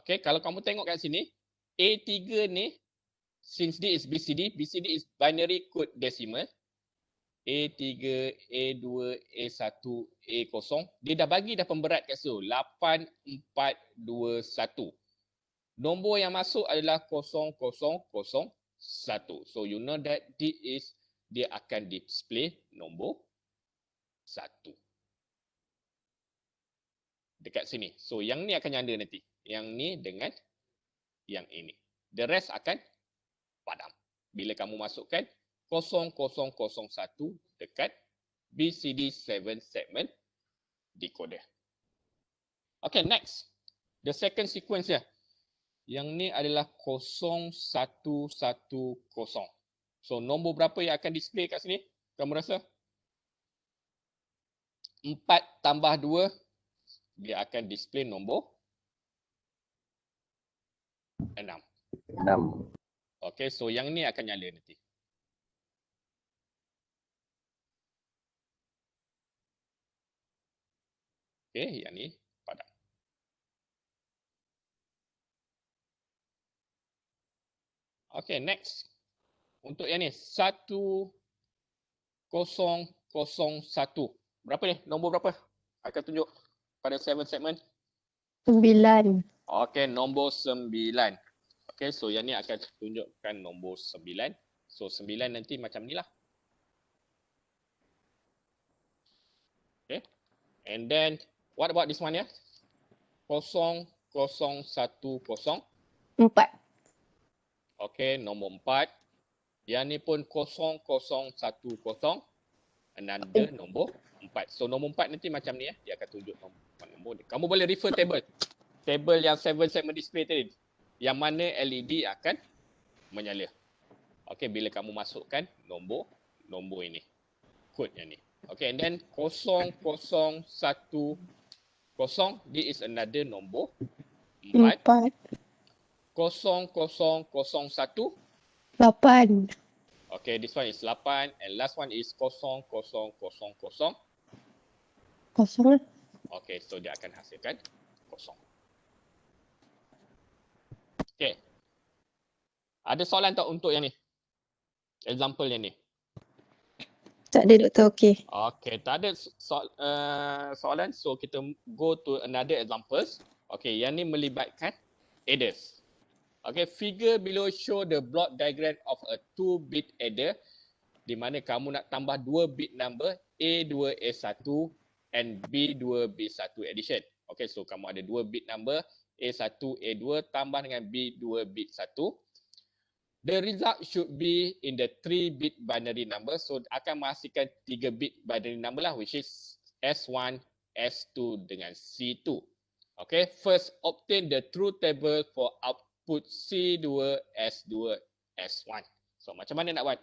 A: Okay, kalau kamu tengok kat sini, A3 ni, since this is BCD, BCD is binary code decimal, A3, A2, A1, A0, dia dah bagi dah pemberat kat situ, 8421. Nombor yang masuk adalah 0001. So you know that this is, dia akan display nombor 1. Dekat sini. So yang ni akan nyanda nanti. Yang ni dengan yang ini. The rest akan padam. Bila kamu masukkan 0001 dekat BCD 7 segment decoder. Okay, next. The second sequence ya. Yang ni adalah 0110. So nombor berapa yang akan display kat sini? Kamu rasa? 4 tambah 2, dia akan display nombor 6.
B: 6.
A: Okay, so yang ni akan nyala nanti. Okay, yang ni padam. Okay, next. Untuk yang ni, 1001. Berapa ni? Nombor berapa? Akan tunjuk pada 7 segment.
C: 9.
A: Okay, nombor 9. Okay, so yang ni akan tunjukkan nombor 9. So 9 nanti macam ni lah. Okay. And then, what about this one ya? 0010.
C: 4.
A: Okay, nombor 4. Yang ni pun 0010. Another nombor 4. So nombor 4 nanti macam ni ya. Dia akan tunjuk nombor ni. Kamu boleh refer table. Table yang 7 segment display tadi. Yang mana LED akan menyala. Okay, bila kamu masukkan nombor ini. Kod yang ni. Okay, and then 0010. This is another nombor 4. 0001.
C: 8.
A: Okay, this one is 8 and last one is 0000.
C: 0.
A: Okay, so dia akan hasilkan 0. Okay. Ada soalan tak untuk yang ni? Example yang ni.
C: Tak ada doktor, okey.
A: Okay, tak ada soalan. So kita go to another examples. Okay, yang ni melibatkan adders. Okay, figure below show the block diagram of a 2-bit adder di mana kamu nak tambah 2 bit number A2A1 and B2B1 addition. Okay, so kamu ada 2 bit number A1, A2 tambah dengan B2B1. The result should be in the 3-bit binary number. So akan menghasilkan 3-bit binary number lah, which is S1, S2 dengan C2. Okay, first obtain the truth table for output C2, S2, S1. So macam mana nak buat?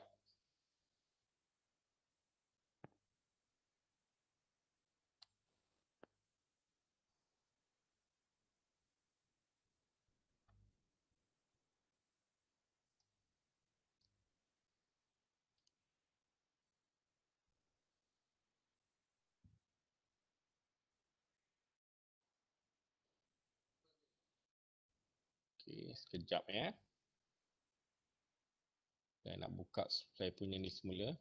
A: Okay, sekejap ya. Saya nak buka saya punya ni semula.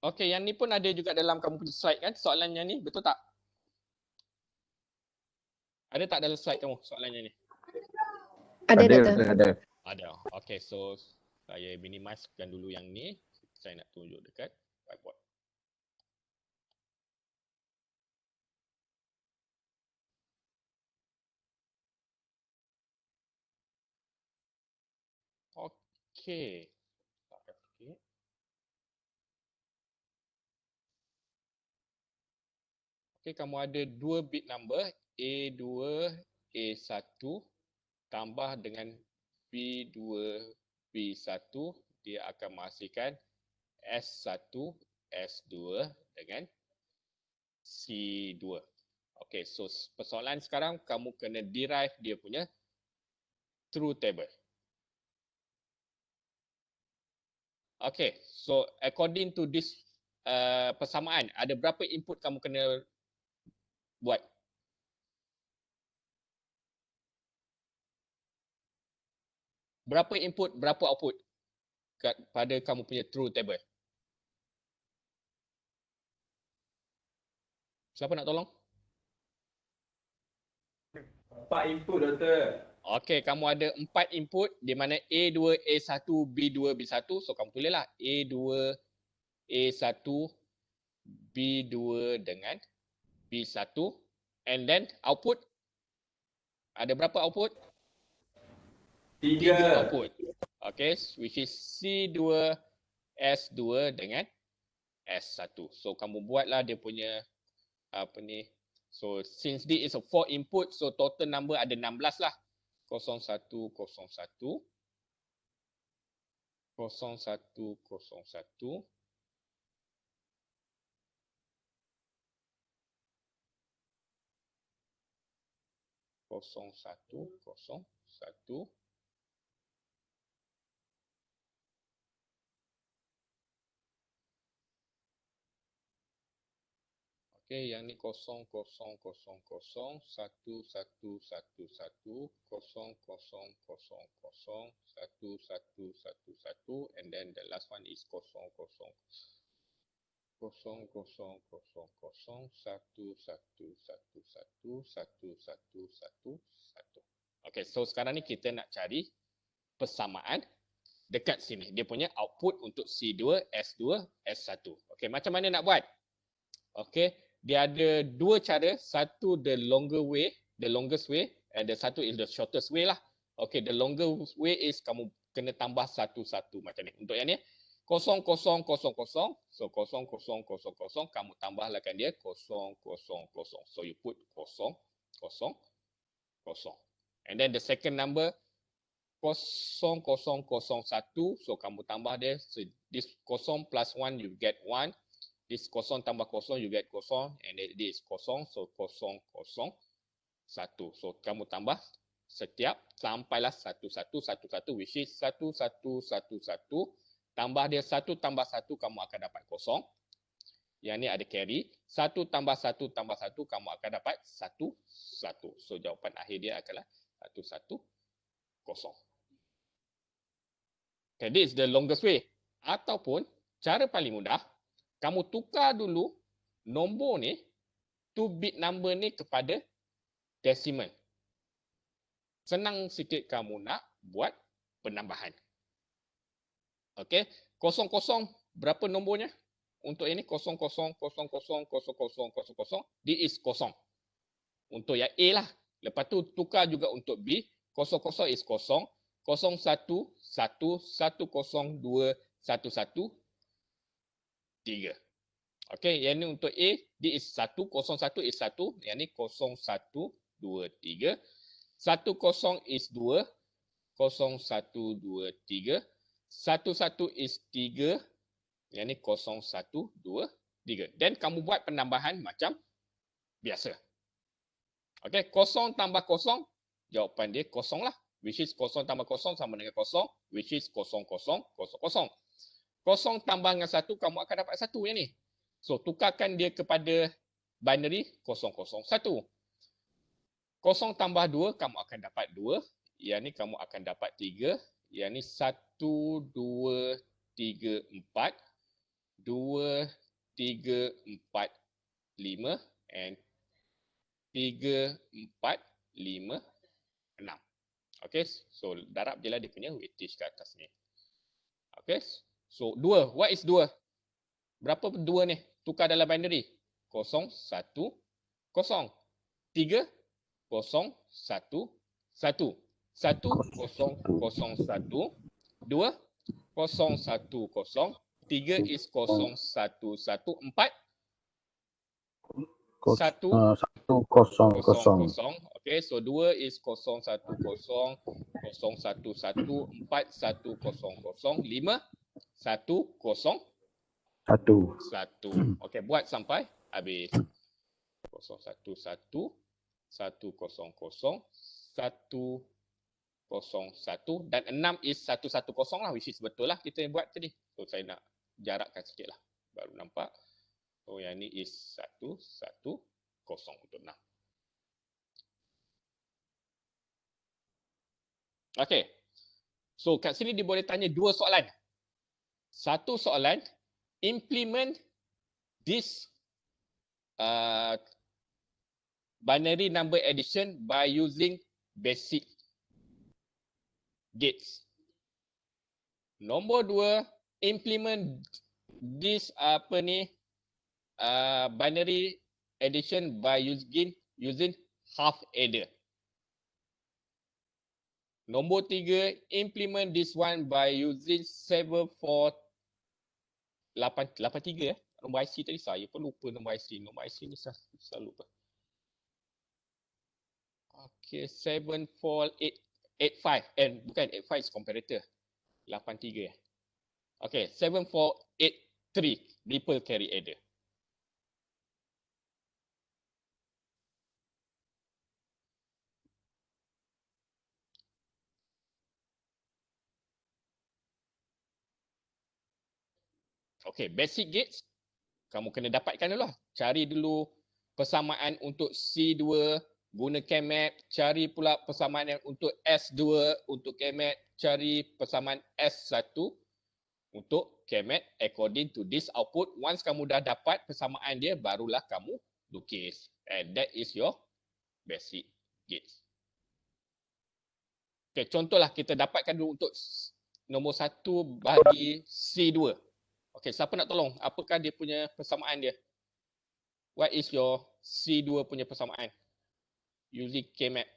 A: Okay, yang ni pun ada juga dalam kamu punya slide kan, soalan yang ni, betul tak? Ada tak dalam slide kamu soalannya ni?
C: Ada, Doktor.
B: Ada.
A: Ada. Okay, so saya minimizekan dulu yang ni. Saya nak tunjuk dekat whiteboard. Okay. Takkan sikit. Okay, kamu ada dua bit number A2, A1 tambah dengan B2, B1. Dia akan menghasilkan S1, S2 dengan C2. Okay, so persoalan sekarang kamu kena derive dia punya truth table. Okay, so according to this persamaan, ada berapa input kamu kena buat? Berapa input, berapa output pada kamu punya truth table? Siapa nak tolong?
B: 4 input, Doktor.
A: Okey, kamu ada 4 input di mana A2, A1, B2, B1. So kamu tulislah A2, A1, B2 dengan B1. And then output. Ada berapa output? 3 output. Okay, which is C2, S2 dengan S1. So kamu buatlah dia punya apa ni. So since this is a 4 input, so total number ada 16 lah. 01, 01, 01, 01, 01. Okey, yang ni 0000, 1111, 0000, 1111, and then the last one is 0000, 1111, 1111. Okey, so sekarang ni kita nak cari persamaan dekat sini. Dia punya output untuk C2, S2, S1. Okey, macam mana nak buat? Okey, dia ada dua cara. Satu the longest way, and the satu is the shortest way lah. Okey, the longer way is kamu kena tambah satu-satu macam ni. Untuk yang ni 0000, so 0000, kamu tambahkan dia 000. So you put 000. And then the second number 0001, so kamu tambah dia. So this 0 plus 1 you get 1. This 0 tambah 0 you get 0, and this 0, so 001. So kamu tambah setiap sampailah 1111, which is 1111. Tambah dia 1 tambah 1 kamu akan dapat 0. Yang ni ada carry. 1 tambah 1 tambah 1 kamu akan dapat 1. So jawapan akhir dia adalah 110. Okay, this is the longest way. Ataupun cara paling mudah, kamu tukar dulu nombor ni, 2 bit number ni kepada decimal. Senang sikit kamu nak buat penambahan. Okey, 00 berapa nombornya? Untuk ini 00000000, this is 0. Untuk yang A lah. Lepas tu tukar juga untuk B, 00 is 0, 01 1 102 11 3. Okey, yang ni untuk A, this is 1, 01 is 1, yang ni 01 2 3. 10 is 2, 01 2 3. 11 is 3, yang ni 01 2 3. Dan kamu buat penambahan macam biasa. Okey, 0 tambah 0, jawapan dia 0 lah. Which is 0 tambah 0 sama dengan 0, which is 0000. 0 tambah dengan 1, kamu akan dapat 1 yang ni. So, tukarkan dia kepada binary 001. 0 tambah 2, kamu akan dapat 2. Yang ni kamu akan dapat 3. Yang ni 1, 2, 3, 4. 2, 3, 4, 5. And 3, 4, 5, 6. Okay, so darab je lah dia punya weightage ke atas ni. Okay, so 2. What is 2? Berapa 2 ni? Tukar dalam binary. 0, 1, 0. 3, 0, 1, 1. 1, 0, 0, 1. 2, 0, 1, 0. 3 is 0, 1, 1. 4, 1,
D: 1, 0, 0.
A: 0. Okay, so 2 is 0, 1, 0. 0, 1, 1. 4, 1, 0, 0. 5, 1, 1, 0. 1. Okay, buat sampai habis. 0, 1, 1. 1, 0, 0. 1, 0, 1. Dan 6 is 1, 1, 0 lah, which is betul lah kita yang buat tadi. So saya nak jarakkan sikit lah. Baru nampak. So yang ni is 1, 1, 0 untuk 6. Okay. So kat sini dia boleh tanya 2 soalan. Satu soalan, implement this binary number addition by using basic gates. Nombor 2, implement this binary addition by using half adder. Nombor 3, implement this one by using 7483 nombor IC tadi saya pun lupa nombor IC. Nombor IC ni saya selalu lupa. Okay, 74885. Bukan 85 is comparator. 83 Okay, 7483 ripple carry adder. Okay, basic gates kamu kena dapatkan dulu lah. Cari dulu persamaan untuk C2 guna KMap, cari pula persamaan yang untuk S2 untuk KMap, cari persamaan S1 untuk KMap according to this output. Once kamu dah dapat persamaan dia, barulah kamu lukis. And that is your basic gates. Okay, contohlah kita dapatkan dulu untuk nombor 1 bagi C2. Okay, siapa nak tolong? Apakah dia punya persamaan dia? What is your C2 punya persamaan? Using KMap.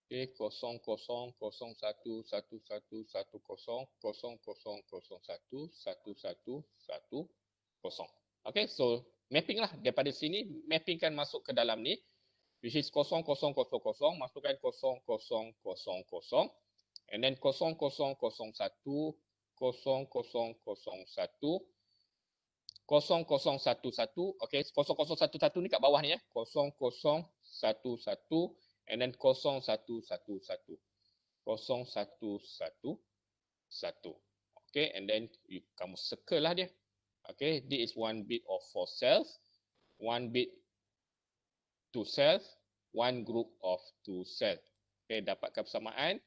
A: Okay, 0, 0, 0, 1, 1, 1, 1, 0, 0, 0, 1, 1, 1, 1, 0. Okay, so mapping lah. Daripada sini, mappingkan masuk ke dalam ni. Which is 0, 0, 0, 0. Masukkan 0, 0, 0, 0. And then 0, 0, 0, 1. 0, 0, 0, 1. 0, 0, 0, 1 okay, 0, 0, 1, 1 ni kat bawah ni ya. 0, 0, 1, 1 and then 0, 1, 1. 0, 1, 1, 1. Okay, and then kamu circle lah dia. Okay, this is 1 bit of 4 cells, 1 bit 2 cells, 1 group of 2 cells. Okay, dapatkan persamaan.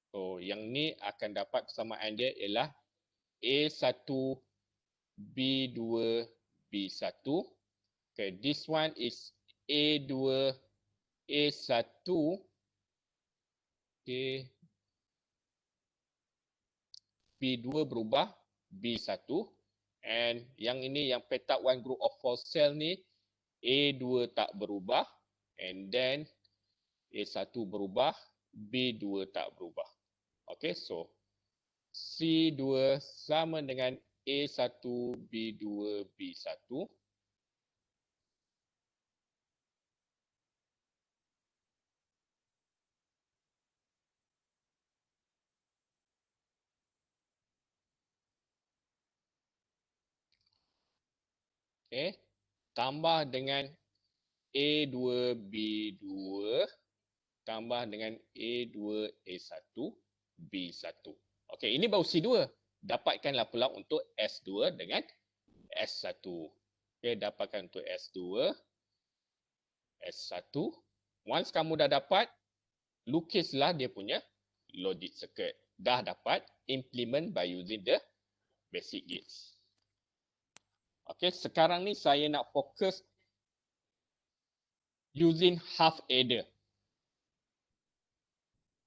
A: So, yang ni akan dapat persamaan dia ialah A1, B2, B1. Okay, this one is A2, A1. Okay. B2 berubah B1. And yang ini yang petak one group of 4 cell ni A2 tak berubah. And then A1 berubah, B2 tak berubah. Okay, so C2 sama dengan A1, B2, B1. Okay, tambah dengan A2, B2, tambah dengan A2, A1, B1. Okay, ini baru C2. Dapatkanlah pula untuk S2 dengan S1. Okay, dapatkan untuk S2, S1. Once kamu dah dapat, lukislah dia punya logic circuit. Dah dapat, implement by using the basic gates. Okay, sekarang ni saya nak fokus using half adder.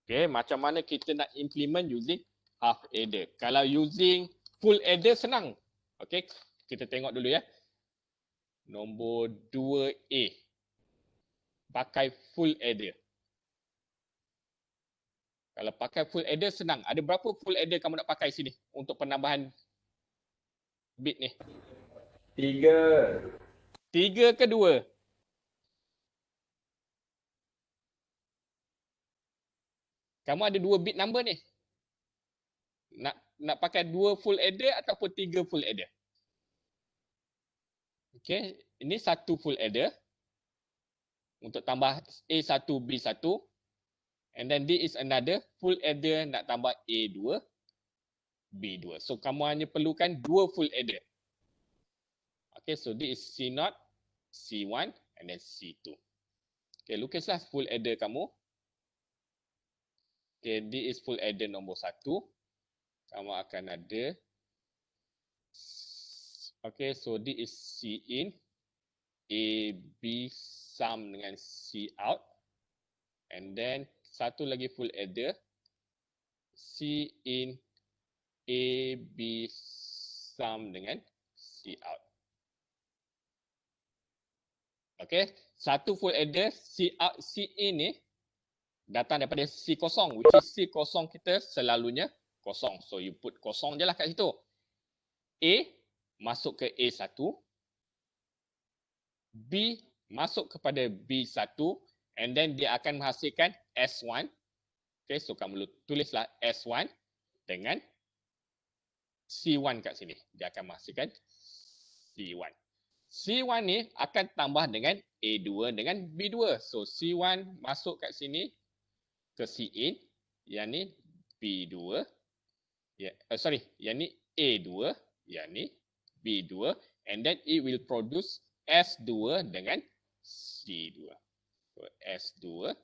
A: Okay, macam mana kita nak implement using half adder. Kalau using full adder senang. Okay, kita tengok dulu ya. Nombor 2A. Pakai full adder. Kalau pakai full adder senang. Ada berapa full adder kamu nak pakai sini untuk penambahan bit ni?
B: 3.
A: 3 ke 2? Kamu ada 2 bit number ni. Nak pakai 2 full adder ataupun 3 full adder? Okay, ini 1 full adder. Untuk tambah A1, B1. And then this is another full adder nak tambah A2, B2. So kamu hanya perlukan 2 full adder. Okay, so this is C0, C1 and then C2. Okay, lukislah full adder kamu. Okay, this is full adder nombor 1. Kamu akan ada. Okay, so this is C in, A, B sum dengan C out. And then satu lagi full adder. C in, A, B sum dengan C out. Okay, satu full adder C out, C in ni datang daripada C kosong, which is C kosong kita selalunya kosong. So you put kosong je lah kat situ. A masuk ke A1, B masuk kepada B1 and then dia akan menghasilkan S1. Okay, so kamu tulislah S1 dengan C1 kat sini. Dia akan menghasilkan C1. C1 ni akan tambah dengan A2 dengan B2. So C1 masuk kat sini ke C in, yang ni B2. Yang ni A2, yang ni B2 and then it will produce S2 dengan C2. So S2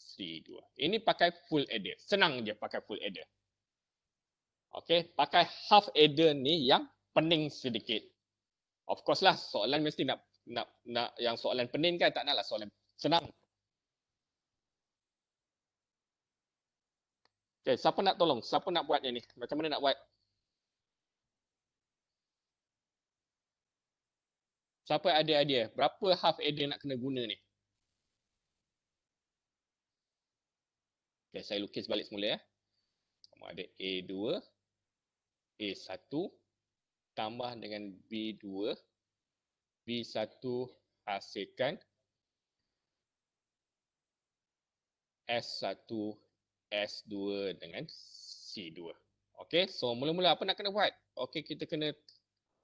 A: C2. Ini pakai full adder. Senang je pakai full adder. Okay, pakai half adder ni yang pening sedikit. Of course lah, soalan mesti nak yang soalan pening kan, tak naklah soalan senang. Okay, siapa nak tolong? Siapa nak buat yang ni? Macam mana nak buat? Siapa ada idea? Berapa half adder nak kena guna ni? Okay, saya lukis balik semula ya. Kamu ada A2, A1 tambah dengan B2, B1 hasilkan S1, S2 dengan C2. Okay, so mula-mula apa nak kena buat? Okay, kita kena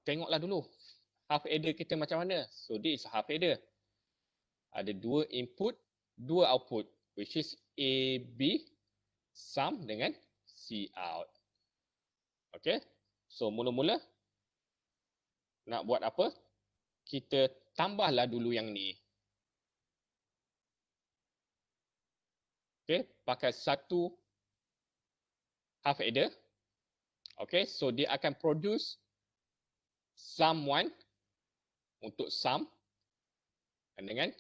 A: tengoklah dulu half adder kita macam mana. So this is half adder. Ada 2 input, 2 output, which is A, B sum dengan C out. Okay, so mula-mula nak buat apa? Kita tambahlah dulu yang ni. Okay, pakai satu half adder. Okay, so dia akan produce sum 1 untuk sum dengan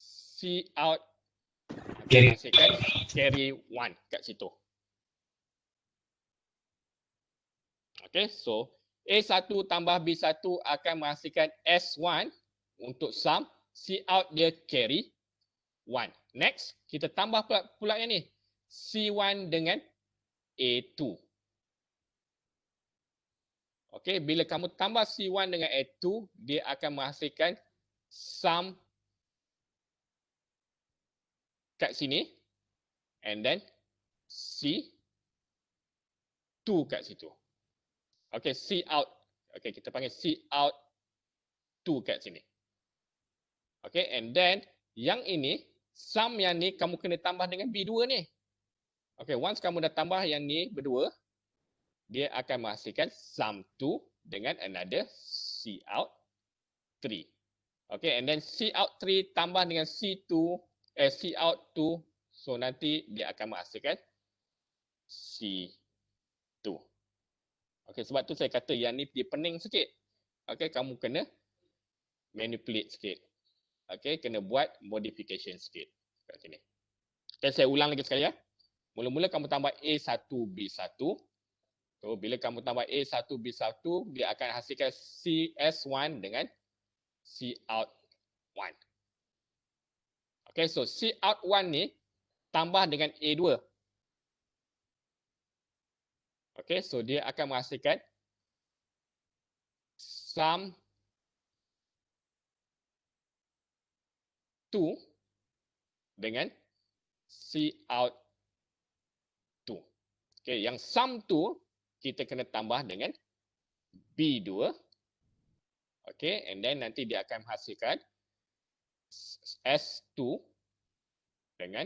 A: C out akan hasilkan carry 1 kat situ. Okay, so A1 tambah B1 akan menghasilkan S1 untuk sum, C out dia carry 1. Next, kita tambah pula yang ni. C1 dengan A2. Okay, bila kamu tambah C1 dengan A2, dia akan menghasilkan sum kat sini. And then C2 kat situ. Okay, C out. Okay, kita panggil C out 2 kat sini. Okay, and then yang ini, sum yang ni kamu kena tambah dengan B2 ni. Okay, once kamu dah tambah yang ni berdua, dia akan menghasilkan sum 2 dengan another Cout 3. Okay, and then Cout 3 tambah dengan Cout 2, so nanti dia akan menghasilkan C2. Okay, sebab tu saya kata yang ni dia pening sikit. Okay, kamu kena manipulate sikit. Okay, kena buat modification sikit. Kat sini. Okay, saya ulang lagi sekali ya. Mula-mula kamu tambah A1, B1. So, bila kamu tambah A1, B1, dia akan hasilkan CS1 dengan Cout 1. Okay, so Cout 1 ni tambah dengan A2. Okay, so dia akan menghasilkan sum 2 dengan Cout 2. Okay, yang sum 2 kita kena tambah dengan B2. Okay, and then nanti dia akan menghasilkan S2 dengan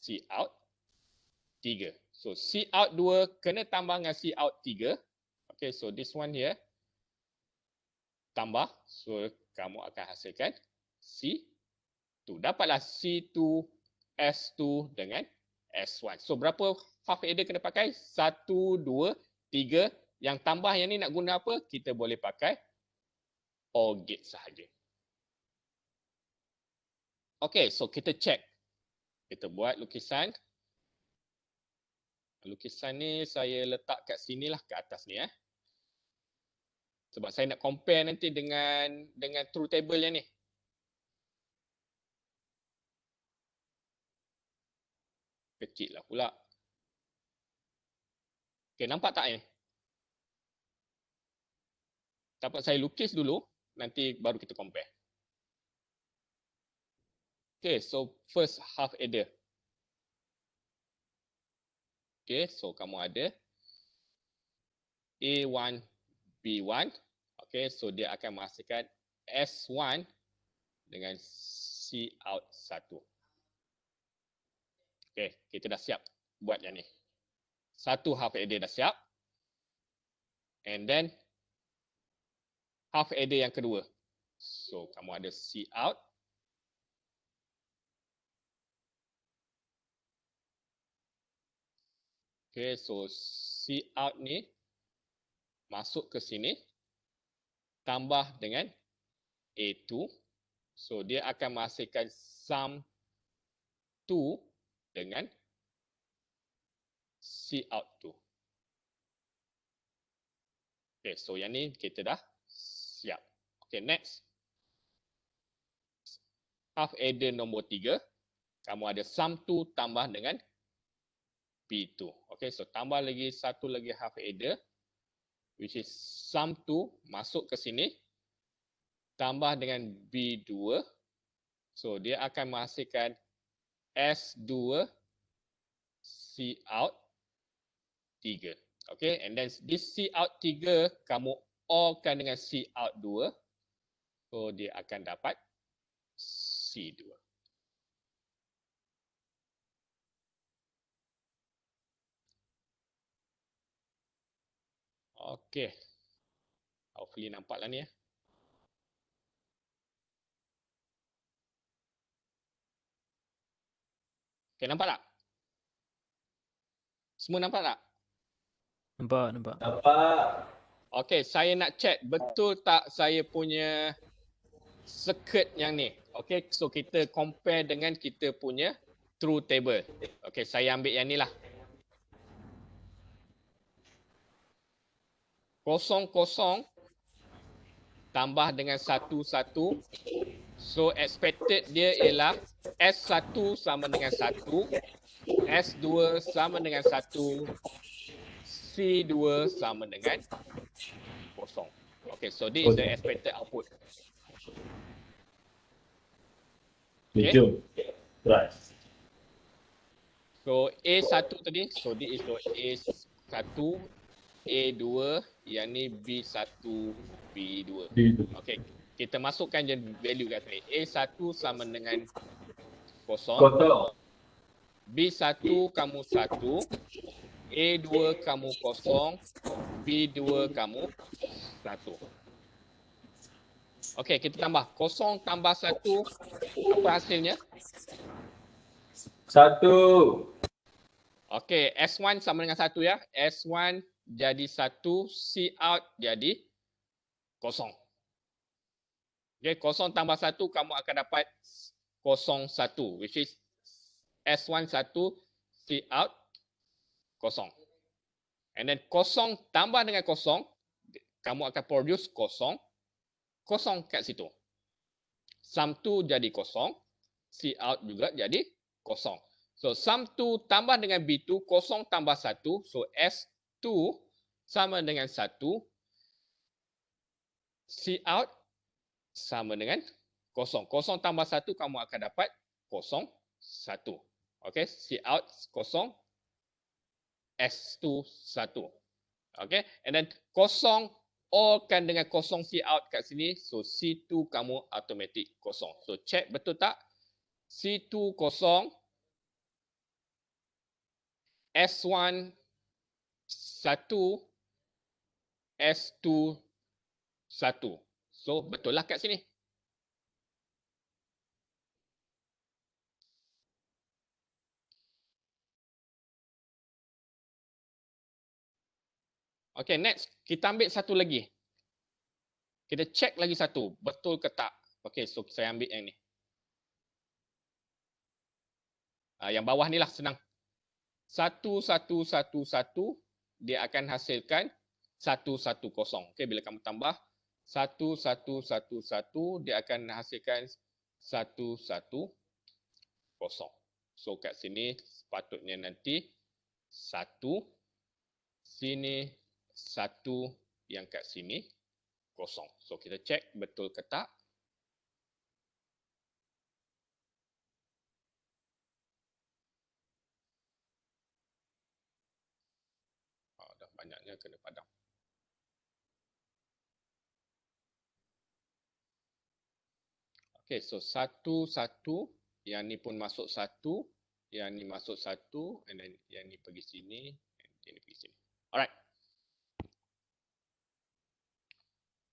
A: Cout 3. So Cout 2 kena tambah dengan Cout 3. Okay, so this one here tambah. So kamu akan hasilkan C2. Dapatlah C2, S2 dengan S1. So berapa half adder kena pakai? 1, 2, 3. Yang tambah yang ni nak guna apa? Kita boleh pakai OR gate sahaja. Okay, so kita check. Kita buat lukisan. Lukisan ni saya letak kat sini lah, kat atas ni. Sebab saya nak compare nanti dengan truth table yang ni. Kecil lah pula. Okay, nampak tak ni? Dapat saya lukis dulu, nanti baru kita compare. Okay, so first half adder. Okay, so kamu ada A1, B1. Okay, so dia akan menghasilkan S1 dengan Cout 1. Okay, kita dah siap buat yang ni. Satu half adder dah siap. And then half adder yang kedua. So, kamu ada Cout. Okay, so Cout ni masuk ke sini. Tambah dengan A2. So, dia akan menghasilkan sum 2 dengan Cout 2. Okay, so yang ni kita dah siap. Okay, next. Half adder nombor 3. Kamu ada sum 2 tambah dengan B2. Okay, so tambah lagi satu lagi half adder. Which is sum 2 masuk ke sini. Tambah dengan B2. So, dia akan menghasilkan S2 Cout 3. Okay, and then this Cout 3 kamu OR-kan dengan Cout 2. So, dia akan dapat C2. Okay. Hopefully nampak lah ni ya. Okay, nampak tak? Semua nampak tak?
D: Nampak.
B: Nampak.
A: Okay, saya nak check betul tak saya punya circuit yang ni. Okay, so kita compare dengan kita punya truth table. Okay, saya ambil yang ni lah. 0, 0 tambah dengan 1, 1. So expected dia ialah S1 sama dengan 1, S2 sama dengan 1, C2 sama dengan 0. Okay, so this is the expected output. Okay.
B: Right.
A: So A1 tadi, so this is the A1, A2, yang ni B1, B2. Okay, kita masukkan je value kat sini. A1 sama dengan 0, B1 kamu 1, A2 kamu 0, B2 kamu 1. Okey, kita tambah. 0 tambah 1, apa hasilnya?
B: 1.
A: Okey, S1 sama dengan 1 ya. S1 jadi 1, C out jadi 0. Okey, 0 tambah 1 kamu akan dapat 0, 1, which is S1 1, C out 0. And then 0 tambah dengan 0, kamu akan produce 0, 0 kat situ. Sum 2 jadi 0, C out juga jadi 0. So sum 2 tambah dengan B2, 0 tambah 1, so S2 sama dengan 1, C out sama dengan 0. 0 tambah 1 kamu akan dapat 0, 1. Okay, C out 0, S2 1. Okay, and then 0 all-kan dengan 0 C out kat sini, so C2 kamu automatic 0. So check betul tak? C2 0, S1 1, S2 1. So betul lah kat sini. Okay, next. Kita ambil satu lagi. Kita check lagi satu. Betul ke tak? Okay, so saya ambil yang ni. Yang bawah ni lah, senang. 1, 1, 1, 1, dia akan hasilkan 1, 1, 0. Okay, bila kamu tambah 1, 1, 1, 1, dia akan hasilkan 1, 1, 0. So kat sini sepatutnya nanti 1, sini 1, yang kat sini 0. So kita check betul ke tak. Dah banyaknya kena padam. Okay, so 1, 1, yang ni pun masuk 1, yang ni masuk 1, and then yang ni pergi sini, and yang ni pergi sini. Alright.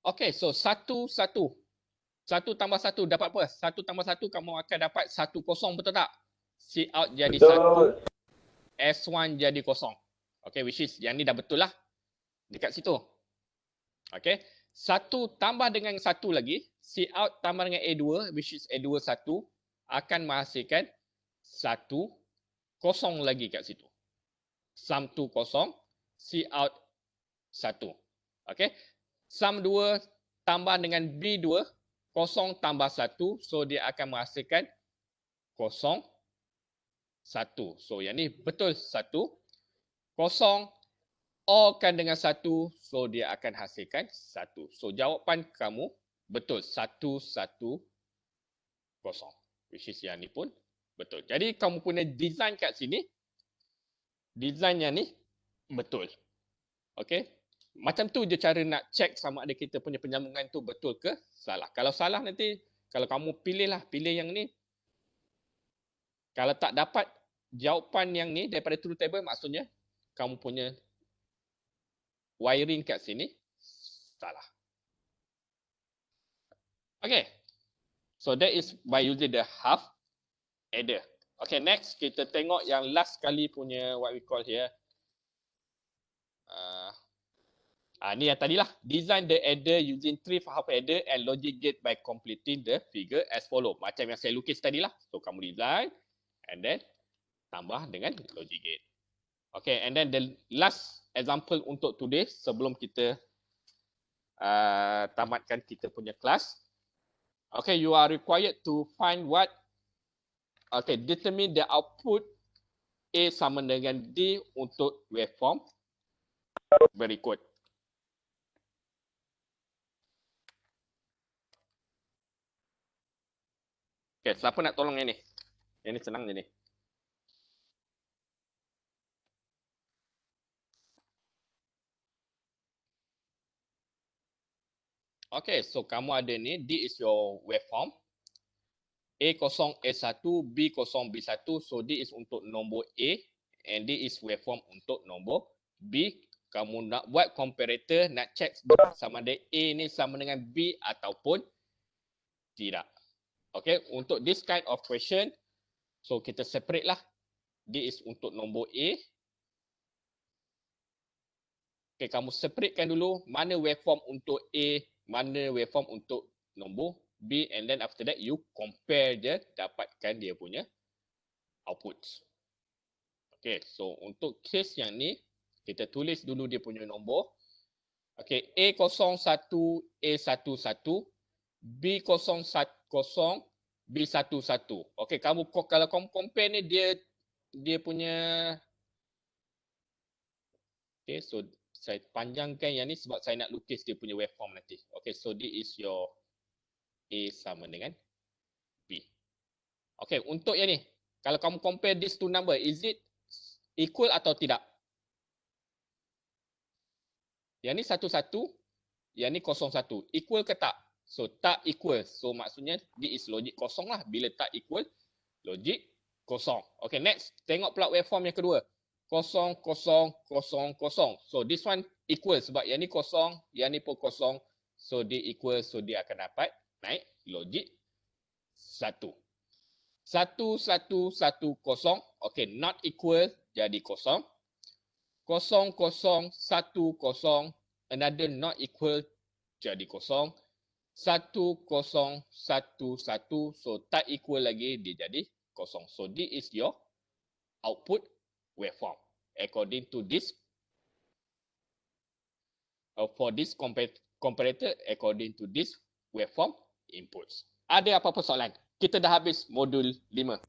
A: Okay, so 1, 1. 1 tambah 1 dapat apa? 1 tambah 1 kamu akan dapat 1, 0, betul tak? C out jadi 1, S1 jadi 0. Okay, which is yang ni dah betul lah. Dekat situ. Okay. 1 tambah dengan 1 lagi, C out tambah dengan A2, which is A2 1, akan menghasilkan 1, 0 lagi kat situ. Sum 2 0, C out 1. Okay. Sum 2 tambah dengan B2, 0 tambah 1, so dia akan menghasilkan 0, 1. So yang ni betul 1, 0, all-kan dengan 1, so dia akan hasilkan 1. So jawapan kamu betul 1, 1, 0. Which is yang ni pun betul. Jadi kamu punya design kat sini, design yang ni betul. Okay. Macam tu je cara nak check sama ada kita punya penyambungan tu betul ke salah. Kalau salah nanti, kalau kamu pilih yang ni. Kalau tak dapat jawapan yang ni daripada truth table, maksudnya kamu punya wiring kat sini salah. Okay. So that is by using the half adder. Okay, next kita tengok yang last kali punya what we call here. Ni yang tadilah. Design the adder using 3 half adder and logic gate by completing the figure as follow. Macam yang saya lukis tadilah. So kamu design and then tambah dengan logic gate. Okay, and then the last example untuk today sebelum kita tamatkan kita punya kelas. Okay, you are required to find what. Okay, determine the output A sama dengan D untuk waveform berikut. Okay, siapa nak tolong yang ni? Yang ni senang je ni. Okay, so kamu ada ni, D is your waveform. A0, A1, B0, B1. So this is untuk nombor A and this is waveform untuk nombor B. Kamu nak buat comparator, nak check sama ada A ni sama dengan B ataupun tidak. Okay, untuk this kind of question, so kita separate lah. This is untuk nombor A. Okay, kamu separatekan dulu mana waveform untuk A, mana waveform untuk nombor B, and then after that you compare je, dapatkan dia punya output. Okay, so untuk case yang ni, kita tulis dulu dia punya nombor. Okay, A01, A11, B010, B11. Okay, kalau kamu compare ni dia punya. Okay, so saya panjangkan yang ni sebab saya nak lukis dia punya waveform nanti. Okay, so this is your A sama dengan B. Okay, untuk yang ni, kalau kamu compare these two number, is it equal atau tidak? Yang ni 11, yang ni 01. Equal ke tak? So, tak equal. So, maksudnya, this is logik kosong lah. Bila tak equal, logik kosong. Okay, next. Tengok pula waveform yang kedua. 0, 0, 0, 0. So, this one equal sebab yang ni kosong, yang ni pun kosong. So, dia equal. So, dia akan dapat naik logik 1. 1, 1, 1, 0. Okay, not equal jadi kosong. 0, 0, 1, 0. Another not equal jadi kosong. 1, 0, 1, 1. So, tak equal lagi, dia jadi kosong. So, this is your output waveform according to this for this comparator according to this waveform inputs. Ada apa-apa soalan? Kita dah habis modul 5.